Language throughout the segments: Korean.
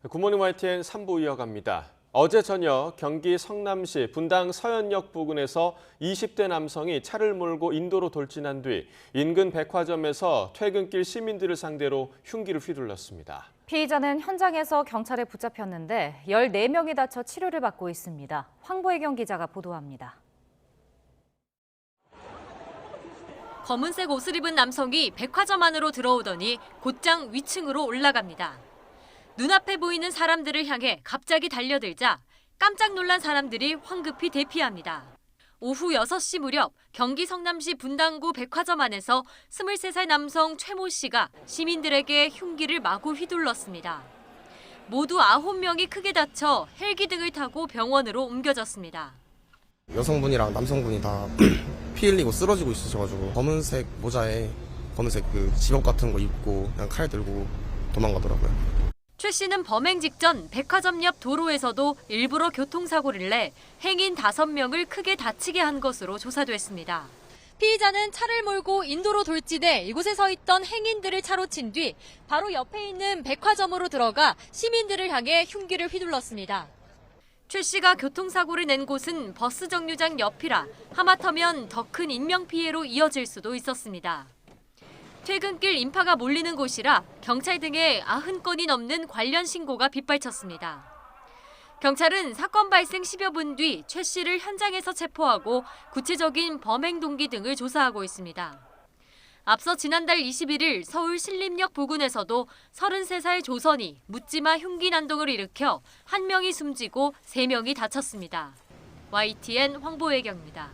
굿모닝 YTN 3부 이어갑니다. 어제 저녁 경기 성남시 분당 서현역 부근에서 20대 남성이 차를 몰고 인도로 돌진한 뒤 인근 백화점에서 퇴근길 시민들을 상대로 흉기를 휘둘렀습니다. 피의자는 현장에서 경찰에 붙잡혔는데 14명이 다쳐 치료를 받고 있습니다. 황보혜경 기자가 보도합니다. 검은색 옷을 입은 남성이 백화점 안으로 들어오더니 곧장 위층으로 올라갑니다. 눈앞에 보이는 사람들을 향해 갑자기 달려들자 깜짝 놀란 사람들이 황급히 대피합니다. 오후 6시 무렵 경기 성남시 분당구 백화점 안에서 23살 남성 최모 씨가 시민들에게 흉기를 마구 휘둘렀습니다. 모두 9명이 크게 다쳐 헬기 등을 타고 병원으로 옮겨졌습니다. 여성분이랑 남성분이 다 피 흘리고 쓰러지고 있으셔가지고 검은색 모자에 검은색 집업 같은 거 입고 그냥 칼 들고 도망가더라고요. 최 씨는 범행 직전 백화점 옆 도로에서도 일부러 교통사고를 내 행인 5명을 크게 다치게 한 것으로 조사됐습니다. 피의자는 차를 몰고 인도로 돌진해 이곳에 서 있던 행인들을 차로 친 뒤 바로 옆에 있는 백화점으로 들어가 시민들을 향해 흉기를 휘둘렀습니다. 최 씨가 교통사고를 낸 곳은 버스 정류장 옆이라 하마터면 더 큰 인명피해로 이어질 수도 있었습니다. 퇴근길 인파가 몰리는 곳이라 경찰 등에 90건이 넘는 관련 신고가 빗발쳤습니다. 경찰은 사건 발생 10여 분 뒤 최 씨를 현장에서 체포하고 구체적인 범행 동기 등을 조사하고 있습니다. 앞서 지난달 21일 서울 신림역 부근에서도 33살 조선이 묻지마 흉기 난동을 일으켜 1명이 숨지고 3명이 다쳤습니다. YTN 황보혜경입니다.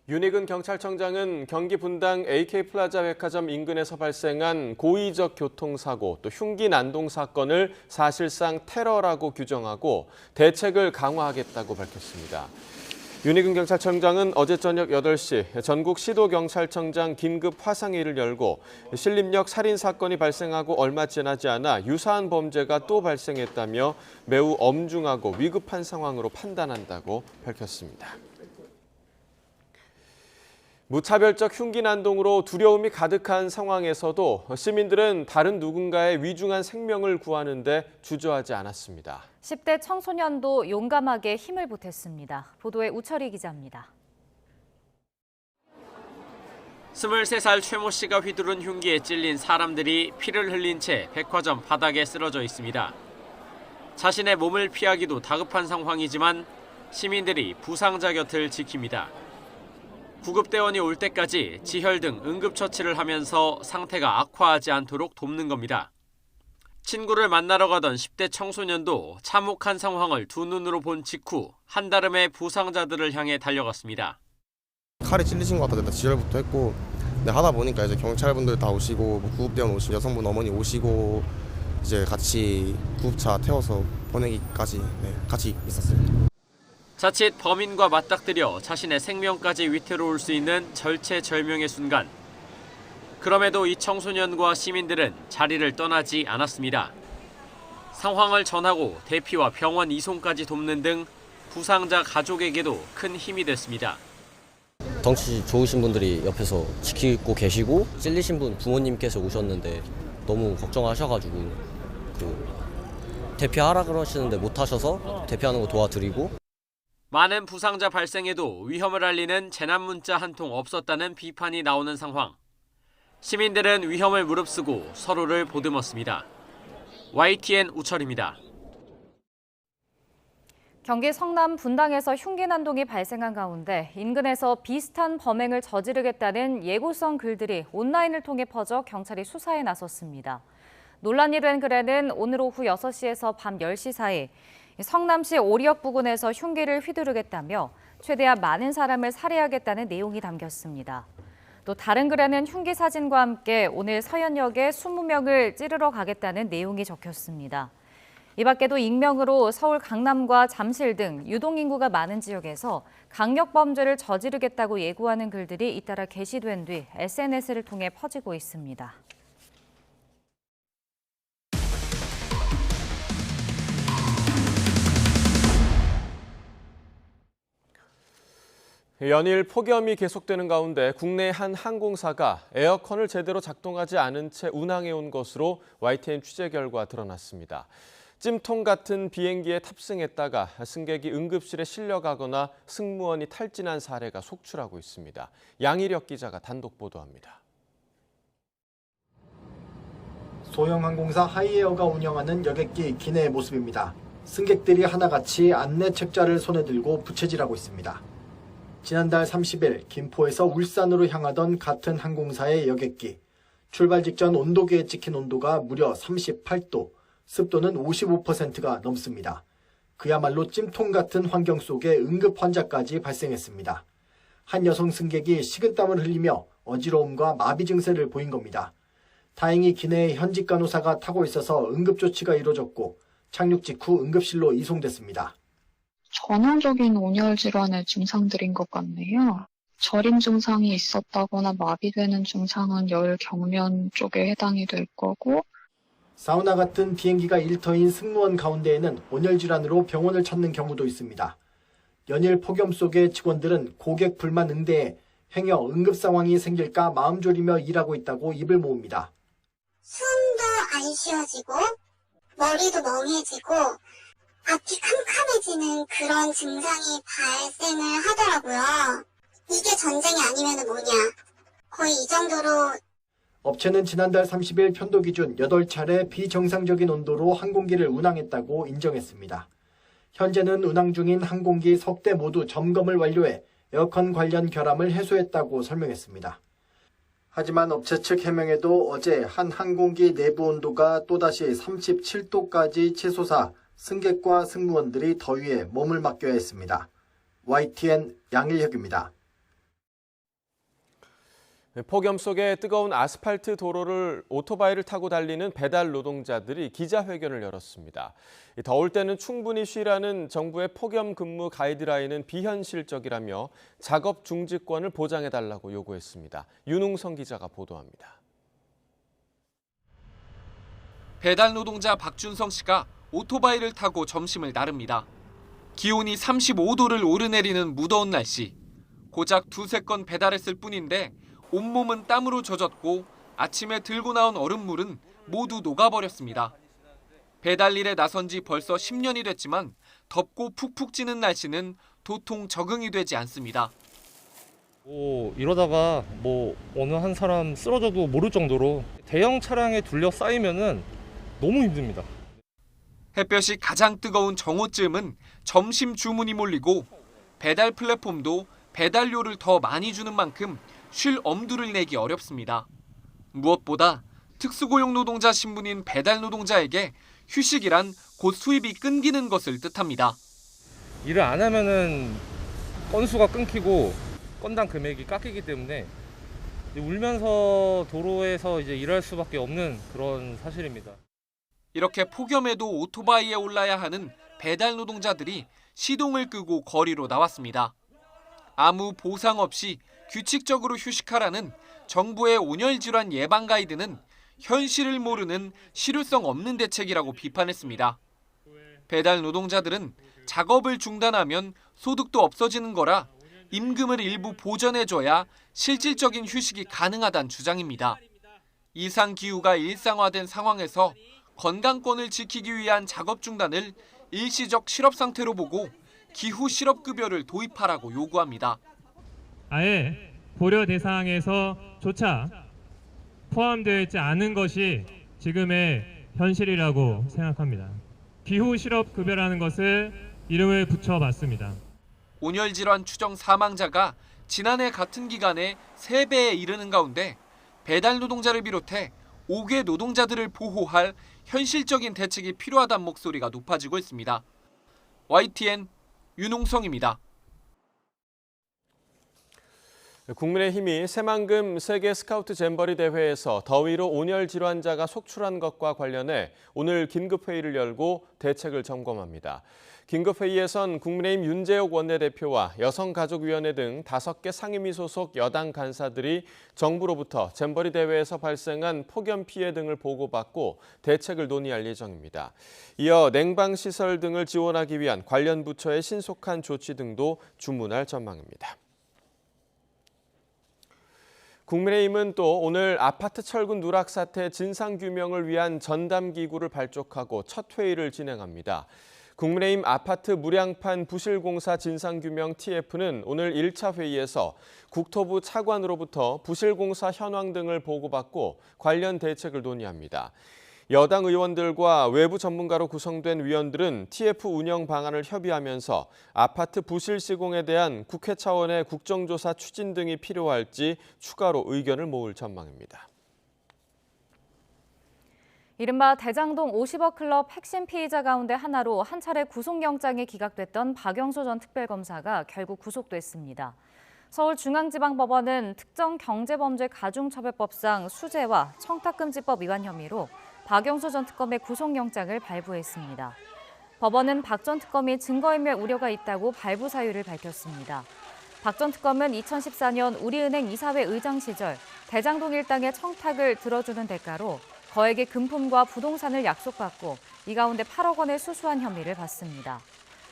윤희근 경찰청장은 경기 분당 AK플라자 백화점 인근에서 발생한 고의적 교통사고 또 흉기 난동 사건을 사실상 테러라고 규정하고 대책을 강화하겠다고 밝혔습니다. 윤희근 경찰청장은 어제 저녁 8시 전국 시도경찰청장 긴급 화상회의를 열고 신림역 살인 사건이 발생하고 얼마 지나지 않아 유사한 범죄가 또 발생했다며 매우 엄중하고 위급한 상황으로 판단한다고 밝혔습니다. 무차별적 흉기 난동으로 두려움이 가득한 상황에서도 시민들은 다른 누군가의 위중한 생명을 구하는 데 주저하지 않았습니다. 10대 청소년도 용감하게 힘을 보탰습니다. 보도에 우철희 기자입니다. 23살 최모 씨가 휘두른 흉기에 찔린 사람들이 피를 흘린 채 백화점 바닥에 쓰러져 있습니다. 자신의 몸을 피하기도 다급한 상황이지만 시민들이 부상자 곁을 지킵니다. 구급대원이 올 때까지 지혈 등 응급처치를 하면서 상태가 악화하지 않도록 돕는 겁니다. 친구를 만나러 가던 10대 청소년도 참혹한 상황을 두 눈으로 본 직후 한달음에 부상자들을 향해 달려갔습니다. 칼이 찔리신 것 같아서 지혈부터 했고 하다 보니까 이제 경찰분들 다 오시고 구급대원 오시고 여성분 어머니 오시고 이제 같이 구급차 태워서 보내기까지 같이 있었어요. 자칫 범인과 맞닥뜨려 자신의 생명까지 위태로울 수 있는 절체절명의 순간. 그럼에도 이 청소년과 시민들은 자리를 떠나지 않았습니다. 상황을 전하고 대피와 병원 이송까지 돕는 등 부상자 가족에게도 큰 힘이 됐습니다. 덩치 좋으신 분들이 옆에서 지키고 계시고 찔리신 분 부모님께서 오셨는데 너무 걱정하셔가지고 대피하라 그러시는데 못 하셔서 대피하는 거 도와드리고. 많은 부상자 발생에도 위험을 알리는 재난 문자 한 통 없었다는 비판이 나오는 상황. 시민들은 위험을 무릅쓰고 서로를 보듬었습니다. YTN 우철입니다. 경기 성남 분당에서 흉기 난동이 발생한 가운데 인근에서 비슷한 범행을 저지르겠다는 예고성 글들이 온라인을 통해 퍼져 경찰이 수사에 나섰습니다. 논란이 된 글에는 오늘 오후 6시에서 밤 10시 사이 성남시 오리역 부근에서 흉기를 휘두르겠다며 최대한 많은 사람을 살해하겠다는 내용이 담겼습니다. 또 다른 글에는 흉기 사진과 함께 오늘 서현역에 20명을 찌르러 가겠다는 내용이 적혔습니다. 이 밖에도 익명으로 서울 강남과 잠실 등 유동인구가 많은 지역에서 강력범죄를 저지르겠다고 예고하는 글들이 잇따라 게시된 뒤 SNS를 통해 퍼지고 있습니다. 연일 폭염이 계속되는 가운데 국내 한 항공사가 에어컨을 제대로 작동하지 않은 채 운항해온 것으로 YTN 취재 결과 드러났습니다. 찜통 같은 비행기에 탑승했다가 승객이 응급실에 실려가거나 승무원이 탈진한 사례가 속출하고 있습니다. 양희력 기자가 단독 보도합니다. 소형 항공사 하이에어가 운영하는 여객기 기내의 모습입니다. 승객들이 하나같이 안내 책자를 손에 들고 부채질하고 있습니다. 지난달 30일 김포에서 울산으로 향하던 같은 항공사의 여객기. 출발 직전 온도계에 찍힌 온도가 무려 38도, 습도는 55%가 넘습니다. 그야말로 찜통 같은 환경 속에 응급 환자까지 발생했습니다. 한 여성 승객이 식은땀을 흘리며 어지러움과 마비 증세를 보인 겁니다. 다행히 기내에 현직 간호사가 타고 있어서 응급 조치가 이루어졌고 착륙 직후 응급실로 이송됐습니다. 전형적인 온열 질환의 증상들인 것 같네요. 저림 증상이 있었다거나 마비되는 증상은 열 경련 쪽에 해당이 될 거고, 사우나 같은 비행기가 일터인 승무원 가운데에는 온열 질환으로 병원을 찾는 경우도 있습니다. 연일 폭염 속에 직원들은 고객 불만 응대에 행여 응급 상황이 생길까 마음 졸이며 일하고 있다고 입을 모읍니다. 숨도 안 쉬어지고 머리도 멍해지고 앞이 캄캄해지는 그런 증상이 발생을 하더라고요. 이게 전쟁이 아니면 뭐냐. 거의 이 정도로. 업체는 지난달 30일 편도 기준 8차례 비정상적인 온도로 항공기를 운항했다고 인정했습니다. 현재는 운항 중인 항공기 석 대 모두 점검을 완료해 에어컨 관련 결함을 해소했다고 설명했습니다. 하지만 업체 측 해명에도 어제 한 항공기 내부 온도가 또다시 37도까지 치솟아 승객과 승무원들이 더위에 몸을 맡겨야 했습니다. YTN 양일혁입니다. 폭염 속에 뜨거운 아스팔트 도로를 오토바이를 타고 달리는 배달 노동자들이 기자회견을 열었습니다. 더울 때는 충분히 쉬라는 정부의 폭염 근무 가이드라인은 비현실적이라며 작업 중지권을 보장해달라고 요구했습니다. 윤웅성 기자가 보도합니다. 배달 노동자 박준성 씨가 오토바이를 타고 점심을 나릅니다. 기온이 35도를 오르내리는 무더운 날씨. 고작 두세 건 배달했을 뿐인데 온몸은 땀으로 젖었고 아침에 들고 나온 얼음물은 모두 녹아버렸습니다. 배달 일에 나선 지 벌써 10년이 됐지만 덥고 푹푹 찌는 날씨는 도통 적응이 되지 않습니다. 이러다가 어느 한 사람 쓰러져도 모를 정도로 대형 차량에 둘러싸이면은 너무 힘듭니다. 햇볕이 가장 뜨거운 정오쯤은 점심 주문이 몰리고 배달 플랫폼도 배달료를 더 많이 주는 만큼 쉴 엄두를 내기 어렵습니다. 무엇보다 특수고용 노동자 신분인 배달 노동자에게 휴식이란 곧 수입이 끊기는 것을 뜻합니다. 일을 안 하면은 건수가 끊기고 건당 금액이 깎이기 때문에 울면서 도로에서 일할 수밖에 없는 그런 사실입니다. 이렇게 폭염에도 오토바이에 올라야 하는 배달 노동자들이 시동을 끄고 거리로 나왔습니다. 아무 보상 없이 규칙적으로 휴식하라는 정부의 온열 질환 예방 가이드는 현실을 모르는 실효성 없는 대책이라고 비판했습니다. 배달 노동자들은 작업을 중단하면 소득도 없어지는 거라 임금을 일부 보전해줘야 실질적인 휴식이 가능하다는 주장입니다. 이상 기후가 일상화된 상황에서 건강권을 지키기 위한 작업 중단을 일시적 실업 상태로 보고 기후 실업급여를 도입하라고 요구합니다. 아예 고려 대상에서조차 포함되어 있지 않은 것이 지금의 현실이라고 생각합니다. 기후 실업급여라는 것을 이름을 붙여봤습니다. 온열 질환 추정 사망자가 지난해 같은 기간에 3배에 이르는 가운데 배달 노동자를 비롯해 5개 노동자들을 보호할 현실적인 대책이 필요하다는 목소리가 높아지고 있습니다. YTN 윤홍성입니다. 국민의힘이 새만금 세계 스카우트 잼버리 대회에서 더위로 온열 질환자가 속출한 것과 관련해 오늘 긴급회의를 열고 대책을 점검합니다. 긴급회의에선 국민의힘 윤재옥 원내대표와 여성가족위원회 등 5개 상임위 소속 여당 간사들이 정부로부터 잼버리 대회에서 발생한 폭염 피해 등을 보고받고 대책을 논의할 예정입니다. 이어 냉방시설 등을 지원하기 위한 관련 부처의 신속한 조치 등도 주문할 전망입니다. 국민의힘은 또 오늘 아파트 철근 누락 사태 진상규명을 위한 전담기구를 발족하고 첫 회의를 진행합니다. 국민의힘 아파트 무량판 부실공사 진상규명 TF는 오늘 1차 회의에서 국토부 차관으로부터 부실공사 현황 등을 보고받고 관련 대책을 논의합니다. 여당 의원들과 외부 전문가로 구성된 위원들은 TF 운영 방안을 협의하면서 아파트 부실 시공에 대한 국회 차원의 국정조사 추진 등이 필요할지 추가로 의견을 모을 전망입니다. 이른바 대장동 50억 클럽 핵심 피의자 가운데 하나로 한 차례 구속영장이 기각됐던 박영수 전 특별검사가 결국 구속됐습니다. 서울중앙지방법원은 특정경제범죄 가중처벌법상 수재와 청탁금지법 위반 혐의로 박영수 전 특검의 구속영장을 발부했습니다. 법원은 박 전 특검이 증거인멸 우려가 있다고 발부 사유를 밝혔습니다. 박 전 특검은 2014년 우리은행 이사회 의장 시절 대장동 일당의 청탁을 들어주는 대가로 거액의 금품과 부동산을 약속받고 이 가운데 8억 원을 수수한 혐의를 받습니다.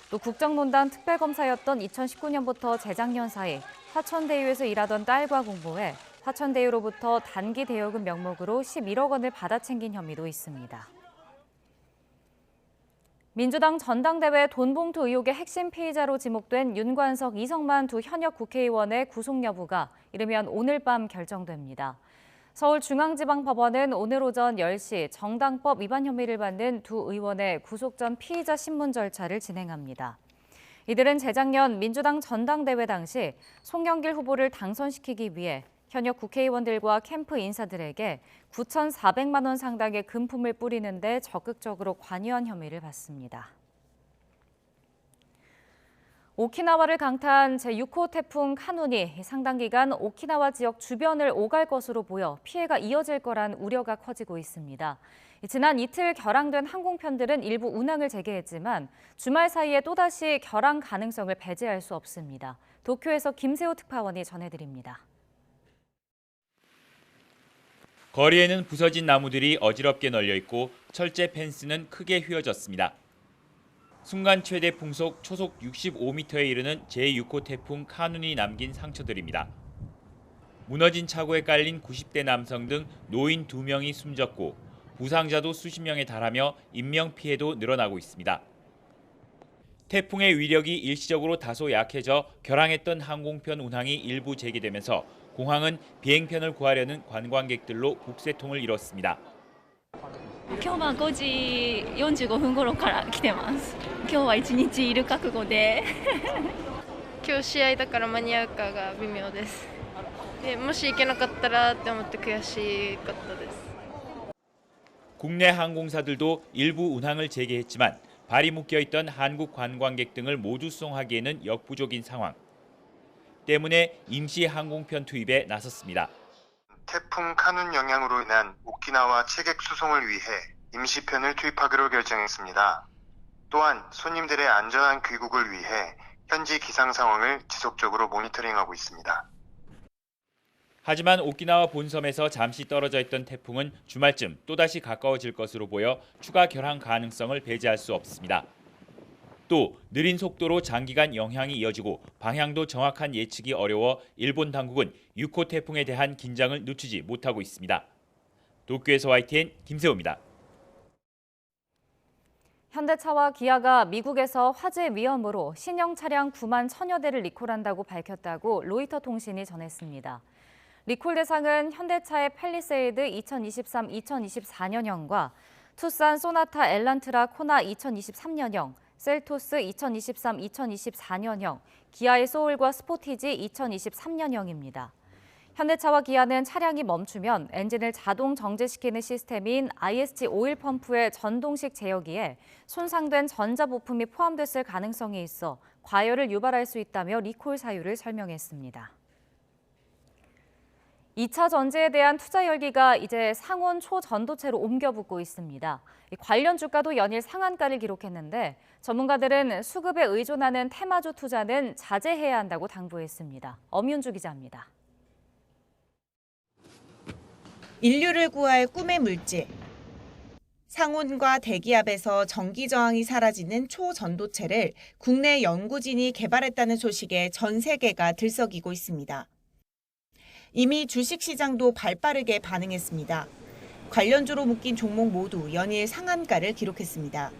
또 국정농단 특별검사였던 2019년부터 재작년 사이 화천대유에서 일하던 딸과 공모해 화천대유로부터 단기 대여금 명목으로 11억 원을 받아 챙긴 혐의도 있습니다. 민주당 전당대회 돈봉투 의혹의 핵심 피의자로 지목된 윤관석, 이성만 두 현역 국회의원의 구속 여부가 이르면 오늘 밤 결정됩니다. 서울중앙지방법원은 오늘 오전 10시 정당법 위반 혐의를 받는 두 의원의 구속 전 피의자 신문 절차를 진행합니다. 이들은 재작년 민주당 전당대회 당시 송영길 후보를 당선시키기 위해 현역 국회의원들과 캠프 인사들에게 9,400만 원 상당의 금품을 뿌리는 데 적극적으로 관여한 혐의를 받습니다. 오키나와를 강타한 제6호 태풍 카눈이 상당 기간 오키나와 지역 주변을 오갈 것으로 보여 피해가 이어질 거란 우려가 커지고 있습니다. 지난 이틀 결항된 항공편들은 일부 운항을 재개했지만 주말 사이에 또다시 결항 가능성을 배제할 수 없습니다. 도쿄에서 김세호 특파원이 전해드립니다. 거리에는 부서진 나무들이 어지럽게 널려 있고 철제 펜스는 크게 휘어졌습니다. 순간 최대 풍속 초속 65m에 이르는 제6호 태풍 카눈이 남긴 상처들입니다. 무너진 차고에 깔린 90대 남성 등 노인 2명이 숨졌고 부상자도 수십 명에 달하며 인명피해도 늘어나고 있습니다. 태풍의 위력이 일시적으로 다소 약해져 결항했던 항공편 운항이 일부 재개되면서 공항은 비행편을 구하려는 관광객들로 북새통을 이뤘습니다. 今日は5時45分頃から来てます。今日は1日いる覚悟で今日試合だから間に合うかが微妙です。もし行けなかったらって思って悔しかったです。 국내 항공사들도 일부 운항을 재개했지만 발이 묶여있던 한국 관광객 등을 모두 수송하기에는 역부족인 상황 때문에 임시 항공편 투입에 나섰습니다. 태풍 카눈 영향으로 인한 오키나와 체객 수송을 위해 임시편을 투입하기로 결정했습니다. 또한 손님들의 안전한 귀국을 위해 현지 기상 상황을 지속적으로 모니터링하고 있습니다. 하지만 오키나와 본섬에서 잠시 떨어져 있던 태풍은 주말쯤 또다시 가까워질 것으로 보여 추가 결항 가능성을 배제할 수 없습니다. 또 느린 속도로 장기간 영향이 이어지고 방향도 정확한 예측이 어려워 일본 당국은 6호 태풍에 대한 긴장을 늦추지 못하고 있습니다. 도쿄에서 YTN 김세호입니다. 현대차와 기아가 미국에서 화재 위험으로 신형 차량 9만 1,000여 대를 리콜한다고 밝혔다고 로이터 통신이 전했습니다. 리콜 대상은 현대차의 팰리세이드 2023-2024년형과 투싼 소나타 엘란트라 코나 2023년형, 셀토스 2023-2024년형, 기아의 소울과 스포티지 2023년형입니다. 현대차와 기아는 차량이 멈추면 엔진을 자동 정지시키는 시스템인 ISG 오일 펌프의 전동식 제어기에 손상된 전자부품이 포함됐을 가능성이 있어 과열을 유발할 수 있다며 리콜 사유를 설명했습니다. 2차 전지에 대한 투자 열기가 이제 상온 초전도체로 옮겨붙고 있습니다. 관련 주가도 연일 상한가를 기록했는데 전문가들은 수급에 의존하는 테마주 투자는 자제해야 한다고 당부했습니다. 엄윤주 기자입니다. 인류를 구할 꿈의 물질. 상온과 대기압에서 전기 저항이 사라지는 초전도체를 국내 연구진이 개발했다는 소식에 전 세계가 들썩이고 있습니다. 이미 주식시장도 발빠르게 반응했습니다. 관련주로 묶인 종목 모두 연일 상한가를 기록했습니다.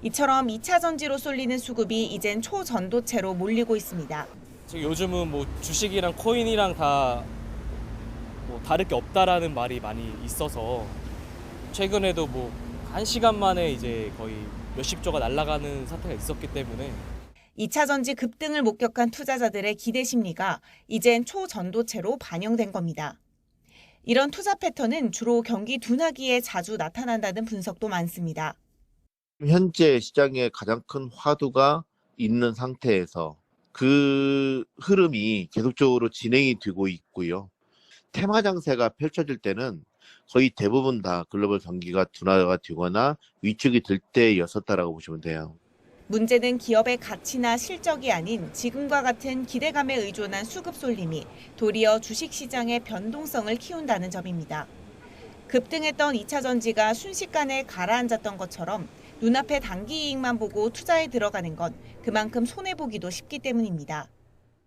이처럼 2차 전지로 쏠리는 수급이 이젠 초전도체로 몰리고 있습니다. 요즘은 뭐 주식이랑 코인이랑 다 뭐 다를 게 없다라는 말이 많이 있어서 최근에도 뭐 1시간 만에 이제 거의 몇십조가 날아가는 사태가 있었기 때문에 2차 전지 급등을 목격한 투자자들의 기대 심리가 이젠 초전도체로 반영된 겁니다. 이런 투자 패턴은 주로 경기 둔화기에 자주 나타난다는 분석도 많습니다. 현재 시장에 가장 큰 화두가 있는 상태에서 그 흐름이 계속적으로 진행이 되고 있고요. 테마 장세가 펼쳐질 때는 거의 대부분 다 글로벌 경기가 둔화가 되거나 위축이 될 때였었다라고 보시면 돼요. 문제는 기업의 가치나 실적이 아닌 지금과 같은 기대감에 의존한 수급 쏠림이 도리어 주식시장의 변동성을 키운다는 점입니다. 급등했던 2차 전지가 순식간에 가라앉았던 것처럼 눈앞의 단기 이익만 보고 투자에 들어가는 건 그만큼 손해보기도 쉽기 때문입니다.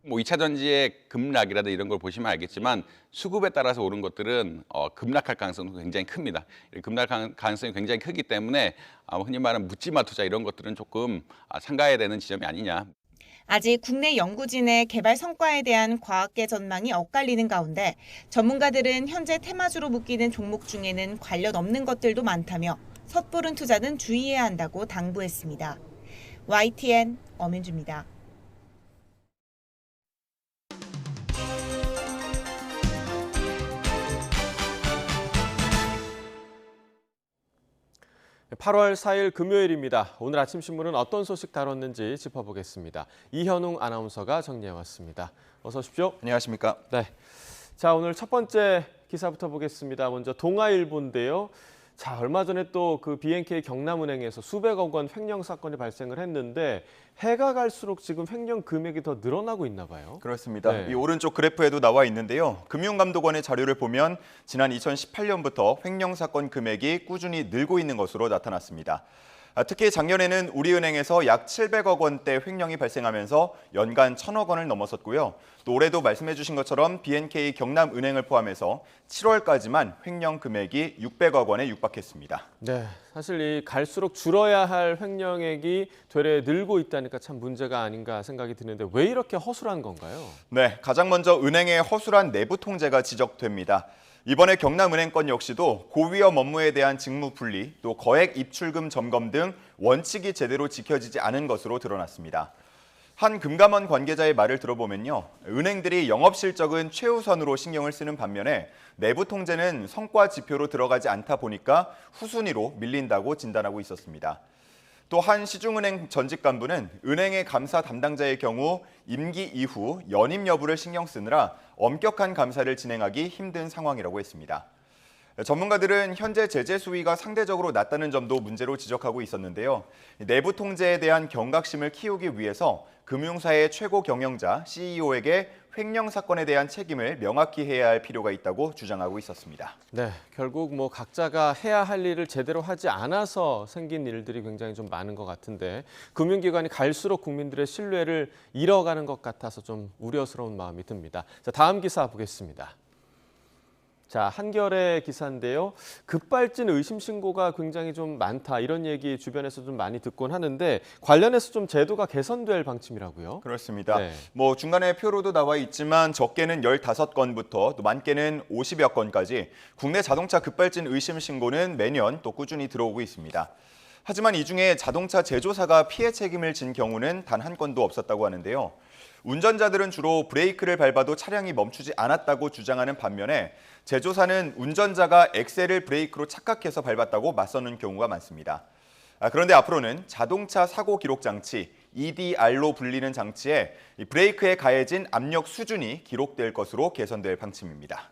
뭐 2차 전지의 급락이라든지 이런 걸 보시면 알겠지만 수급에 따라서 오른 것들은 급락할 가능성도 굉장히 큽니다. 급락할 가능성이 굉장히 크기 때문에 흔히 말하는 묻지마 투자 이런 것들은 조금 삼가해야 되는 지점이 아니냐. 아직 국내 연구진의 개발 성과에 대한 과학계 전망이 엇갈리는 가운데 전문가들은 현재 테마주로 묶이는 종목 중에는 관련 없는 것들도 많다며 섣부른 투자는 주의해야 한다고 당부했습니다. YTN 엄윤주입니다. 네, 8월 4일 금요일입니다. 오늘 아침 신문은 어떤 소식 다뤘는지 짚어보겠습니다. 이현웅 아나운서가 정리해왔습니다. 어서 오십시오. 안녕하십니까? 네. 자, 오늘 첫 번째 기사부터 보겠습니다. 먼저 동아일보인데요. 자, 얼마 전에 또 그 BNK 경남은행에서 수백억 원 횡령 사건이 발생을 했는데 해가 갈수록 지금 횡령 금액이 더 늘어나고 있나 봐요. 그렇습니다. 네. 이 오른쪽 그래프에도 나와 있는데요. 금융감독원의 자료를 보면 지난 2018년부터 횡령 사건 금액이 꾸준히 늘고 있는 것으로 나타났습니다. 특히 작년에는 우리은행에서 약 700억 원대 횡령이 발생하면서 연간 1,000억 원을 넘어섰고요. 또 올해도 말씀해 주신 것처럼 BNK 경남은행을 포함해서 7월까지만 횡령 금액이 600억 원에 육박했습니다. 네, 사실 이 갈수록 줄어야 할 횡령액이 되레 늘고 있다니까 참 문제가 아닌가 생각이 드는데 왜 이렇게 허술한 건가요? 네, 가장 먼저 은행의 허술한 내부 통제가 지적됩니다. 이번에 경남은행 건 역시도 고위험 업무에 대한 직무 분리, 또 거액 입출금 점검 등 원칙이 제대로 지켜지지 않은 것으로 드러났습니다. 한 금감원 관계자의 말을 들어보면요. 은행들이 영업 실적은 최우선으로 신경을 쓰는 반면에 내부 통제는 성과 지표로 들어가지 않다 보니까 후순위로 밀린다고 진단하고 있었습니다. 또 한 시중은행 전직 간부는 은행의 감사 담당자의 경우 임기 이후 연임 여부를 신경 쓰느라 엄격한 감사를 진행하기 힘든 상황이라고 했습니다. 전문가들은 현재 제재 수위가 상대적으로 낮다는 점도 문제로 지적하고 있었는데요. 내부 통제에 대한 경각심을 키우기 위해서 금융사의 최고 경영자 CEO에게 횡령 사건에 대한 책임을 명확히 해야 할 필요가 있다고 주장하고 있었습니다. 네, 결국 뭐 각자가 해야 할 일을 제대로 하지 않아서 생긴 일들이 굉장히 좀 많은 것 같은데 금융기관이 갈수록 국민들의 신뢰를 잃어가는 것 같아서 좀 우려스러운 마음이 듭니다. 자, 다음 기사 보겠습니다. 자, 한겨레 기사인데요. 급발진 의심 신고가 굉장히 좀 많다. 이런 얘기 주변에서 좀 많이 듣곤 하는데 관련해서 좀 제도가 개선될 방침이라고요? 그렇습니다. 네. 뭐 중간에 표로도 나와 있지만 적게는 15건부터 또 많게는 50여 건까지 국내 자동차 급발진 의심 신고는 매년 또 꾸준히 들어오고 있습니다. 하지만 이 중에 자동차 제조사가 피해 책임을 진 경우는 단 한 건도 없었다고 하는데요. 운전자들은 주로 브레이크를 밟아도 차량이 멈추지 않았다고 주장하는 반면에 제조사는 운전자가 엑셀을 브레이크로 착각해서 밟았다고 맞서는 경우가 많습니다. 그런데 앞으로는 자동차 사고 기록 장치, EDR로 불리는 장치에 브레이크에 가해진 압력 수준이 기록될 것으로 개선될 방침입니다.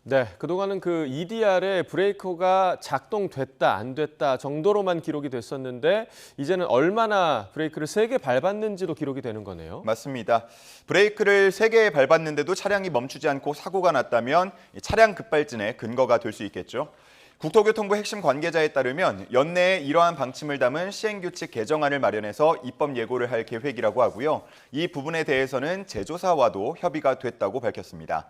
네, 그동안은 그 EDR에 브레이크가 작동됐다, 안 됐다 정도로만 기록이 됐었는데 이제는 얼마나 브레이크를 3개 밟았는지도 기록이 되는 거네요. 맞습니다. 브레이크를 3개 밟았는데도 차량이 멈추지 않고 사고가 났다면 차량 급발진의 근거가 될 수 있겠죠. 국토교통부 핵심 관계자에 따르면 연내에 이러한 방침을 담은 시행규칙 개정안을 마련해서 입법 예고를 할 계획이라고 하고요. 이 부분에 대해서는 제조사와도 협의가 됐다고 밝혔습니다.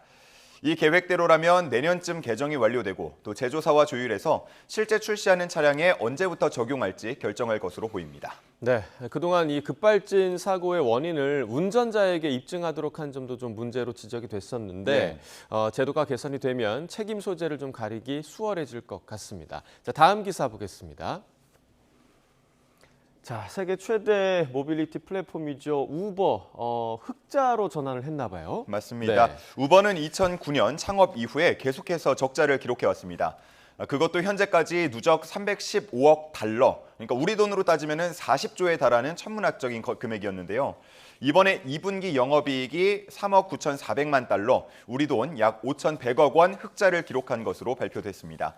이 계획대로라면 내년쯤 개정이 완료되고 또 제조사와 조율해서 실제 출시하는 차량에 언제부터 적용할지 결정할 것으로 보입니다. 네, 그동안 이 급발진 사고의 원인을 운전자에게 입증하도록 한 점도 좀 문제로 지적이 됐었는데 제도가 개선이 되면 책임 소재를 좀 가리기 수월해질 것 같습니다. 자, 다음 기사 보겠습니다. 자, 세계 최대 모빌리티 플랫폼이죠. 우버, 흑자로 전환을 했나 봐요. 맞습니다. 네. 우버는 2009년 창업 이후에 계속해서 적자를 기록해왔습니다. 그것도 현재까지 누적 315억 달러, 그러니까 우리 돈으로 따지면 40조에 달하는 천문학적인 금액이었는데요. 이번에 2분기 영업이익이 3억 9,400만 달러, 우리 돈 약 5,100억 원 흑자를 기록한 것으로 발표됐습니다.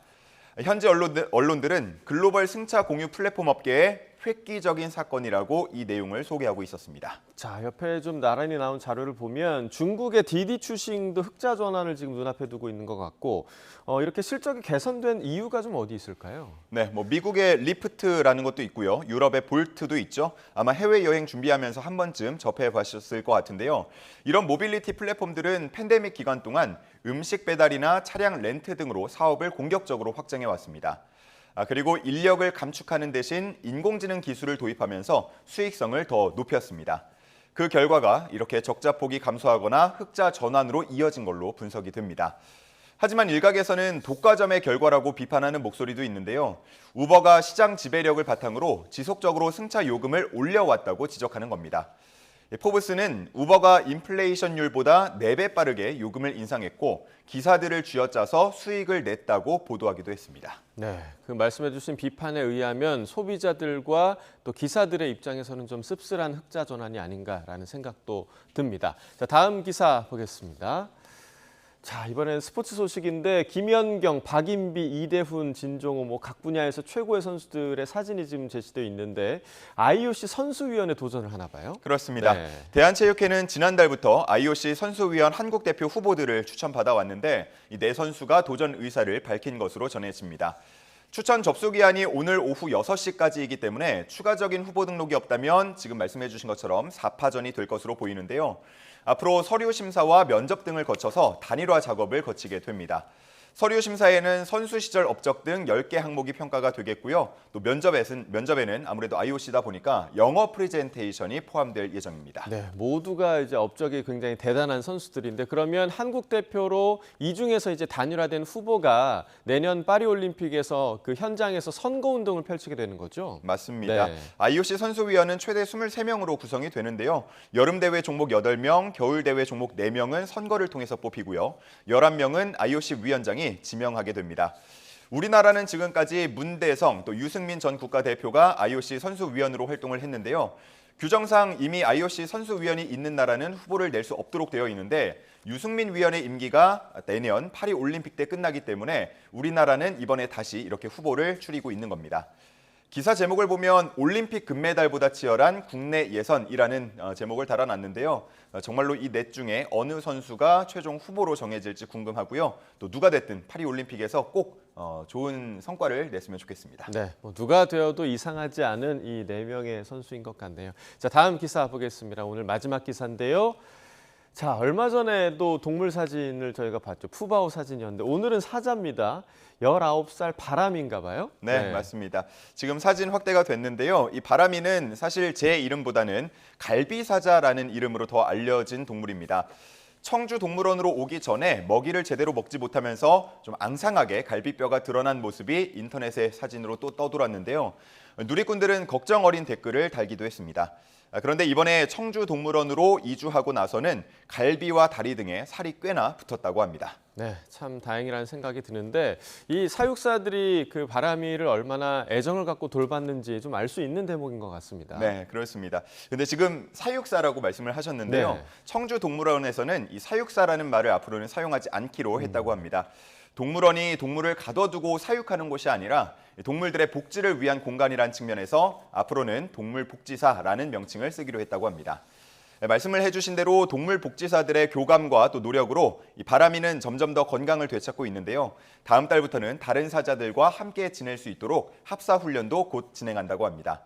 현지 언론들은 글로벌 승차 공유 플랫폼 업계의 획기적인 사건이라고 이 내용을 소개하고 있었습니다. 자, 옆에 좀 나란히 나온 자료를 보면 중국의 디디 추싱도 흑자 전환을 지금 눈앞에 두고 있는 것 같고 이렇게 실적이 개선된 이유가 좀 어디 있을까요? 네, 미국의 리프트라는 것도 있고요. 유럽의 볼트도 있죠. 아마 해외여행 준비하면서 한 번쯤 접해보셨을 것 같은데요. 이런 모빌리티 플랫폼들은 팬데믹 기간 동안 음식 배달이나 차량 렌트 등으로 사업을 공격적으로 확장해 왔습니다. 그리고 인력을 감축하는 대신 인공지능 기술을 도입하면서 수익성을 더 높였습니다. 그 결과가 이렇게 적자폭이 감소하거나 흑자 전환으로 이어진 걸로 분석이 됩니다. 하지만 일각에서는 독과점의 결과라고 비판하는 목소리도 있는데요. 우버가 시장 지배력을 바탕으로 지속적으로 승차 요금을 올려왔다고 지적하는 겁니다. 포브스는 우버가 인플레이션율보다 4배 빠르게 요금을 인상했고 기사들을 쥐어짜서 수익을 냈다고 보도하기도 했습니다. 네, 그 말씀해 주신 비판에 의하면 소비자들과 또 기사들의 입장에서는 좀 씁쓸한 흑자 전환이 아닌가라는 생각도 듭니다. 자, 다음 기사 보겠습니다. 자, 이번엔 스포츠 소식인데 김연경, 박인비, 이대훈, 진종호 각 분야에서 최고의 선수들의 사진이 지금 제시되어 있는데 IOC 선수위원회 도전을 하나 봐요? 그렇습니다. 네. 대한체육회는 지난달부터 IOC 선수위원 한국 대표 후보들을 추천받아 왔는데 이 4선수가 도전 의사를 밝힌 것으로 전해집니다. 추천 접수 기한이 오늘 오후 6시까지이기 때문에 추가적인 후보 등록이 없다면 지금 말씀해 주신 것처럼 4파전이 될 것으로 보이는데요. 앞으로 서류 심사와 면접 등을 거쳐서 단일화 작업을 거치게 됩니다. 서류 심사에는 선수 시절 업적 등 10개 항목이 평가가 되겠고요. 또 면접에는 아무래도 IOC다 보니까 영어 프레젠테이션이 포함될 예정입니다. 네, 모두가 이제 업적이 굉장히 대단한 선수들인데 그러면 한국 대표로 이 중에서 이제 단일화된 후보가 내년 파리 올림픽에서 그 현장에서 선거 운동을 펼치게 되는 거죠? 맞습니다. 네. IOC 선수위원은 최대 23명으로 구성이 되는데요. 여름 대회 종목 8명, 겨울 대회 종목 4명은 선거를 통해서 뽑히고요. 11명은 IOC 위원장이 지명하게 됩니다. 우리나라는 지금까지 문대성 또 유승민 전 국가대표가 IOC 선수위원으로 활동을 했는데요. 규정상 이미 IOC 선수위원이 있는 나라는 후보를 낼 수 없도록 되어 있는데 유승민 위원의 임기가 내년 파리 올림픽 때 끝나기 때문에 우리나라는 이번에 다시 이렇게 후보를 추리고 있는 겁니다. 기사 제목을 보면 올림픽 금메달보다 치열한 국내 예선이라는 제목을 달아놨는데요. 정말로 이 넷 중에 어느 선수가 최종 후보로 정해질지 궁금하고요. 또 누가 됐든 파리 올림픽에서 꼭 좋은 성과를 냈으면 좋겠습니다. 네, 누가 되어도 이상하지 않은 이 4명의 선수인 것 같네요. 자, 다음 기사 보겠습니다. 오늘 마지막 기사인데요. 자, 얼마 전에도 동물 사진을 저희가 봤죠. 푸바오 사진이었는데 오늘은 사자입니다. 19살 바람인가 봐요? 네, 맞습니다. 지금 사진 확대가 됐는데요. 이 바람이는 사실 제 이름보다는 갈비사자라는 이름으로 더 알려진 동물입니다. 청주 동물원으로 오기 전에 먹이를 제대로 먹지 못하면서 좀 앙상하게 갈비뼈가 드러난 모습이 인터넷에 사진으로 또 떠돌았는데요. 누리꾼들은 걱정 어린 댓글을 달기도 했습니다. 그런데 이번에 청주 동물원으로 이주하고 나서는 갈비와 다리 등에 살이 꽤나 붙었다고 합니다. 네, 참 다행이라는 생각이 드는데 이 사육사들이 그 바람이를 얼마나 애정을 갖고 돌봤는지 좀 알 수 있는 대목인 것 같습니다. 네, 그렇습니다. 근데 지금 사육사라고 말씀을 하셨는데요. 네. 청주 동물원에서는 이 사육사라는 말을 앞으로는 사용하지 않기로 했다고 합니다. 동물원이 동물을 가둬두고 사육하는 곳이 아니라 동물들의 복지를 위한 공간이라는 측면에서 앞으로는 동물복지사라는 명칭을 쓰기로 했다고 합니다. 말씀을 해주신 대로 동물복지사들의 교감과 또 노력으로 이 바람이는 점점 더 건강을 되찾고 있는데요. 다음 달부터는 다른 사자들과 함께 지낼 수 있도록 합사 훈련도 곧 진행한다고 합니다.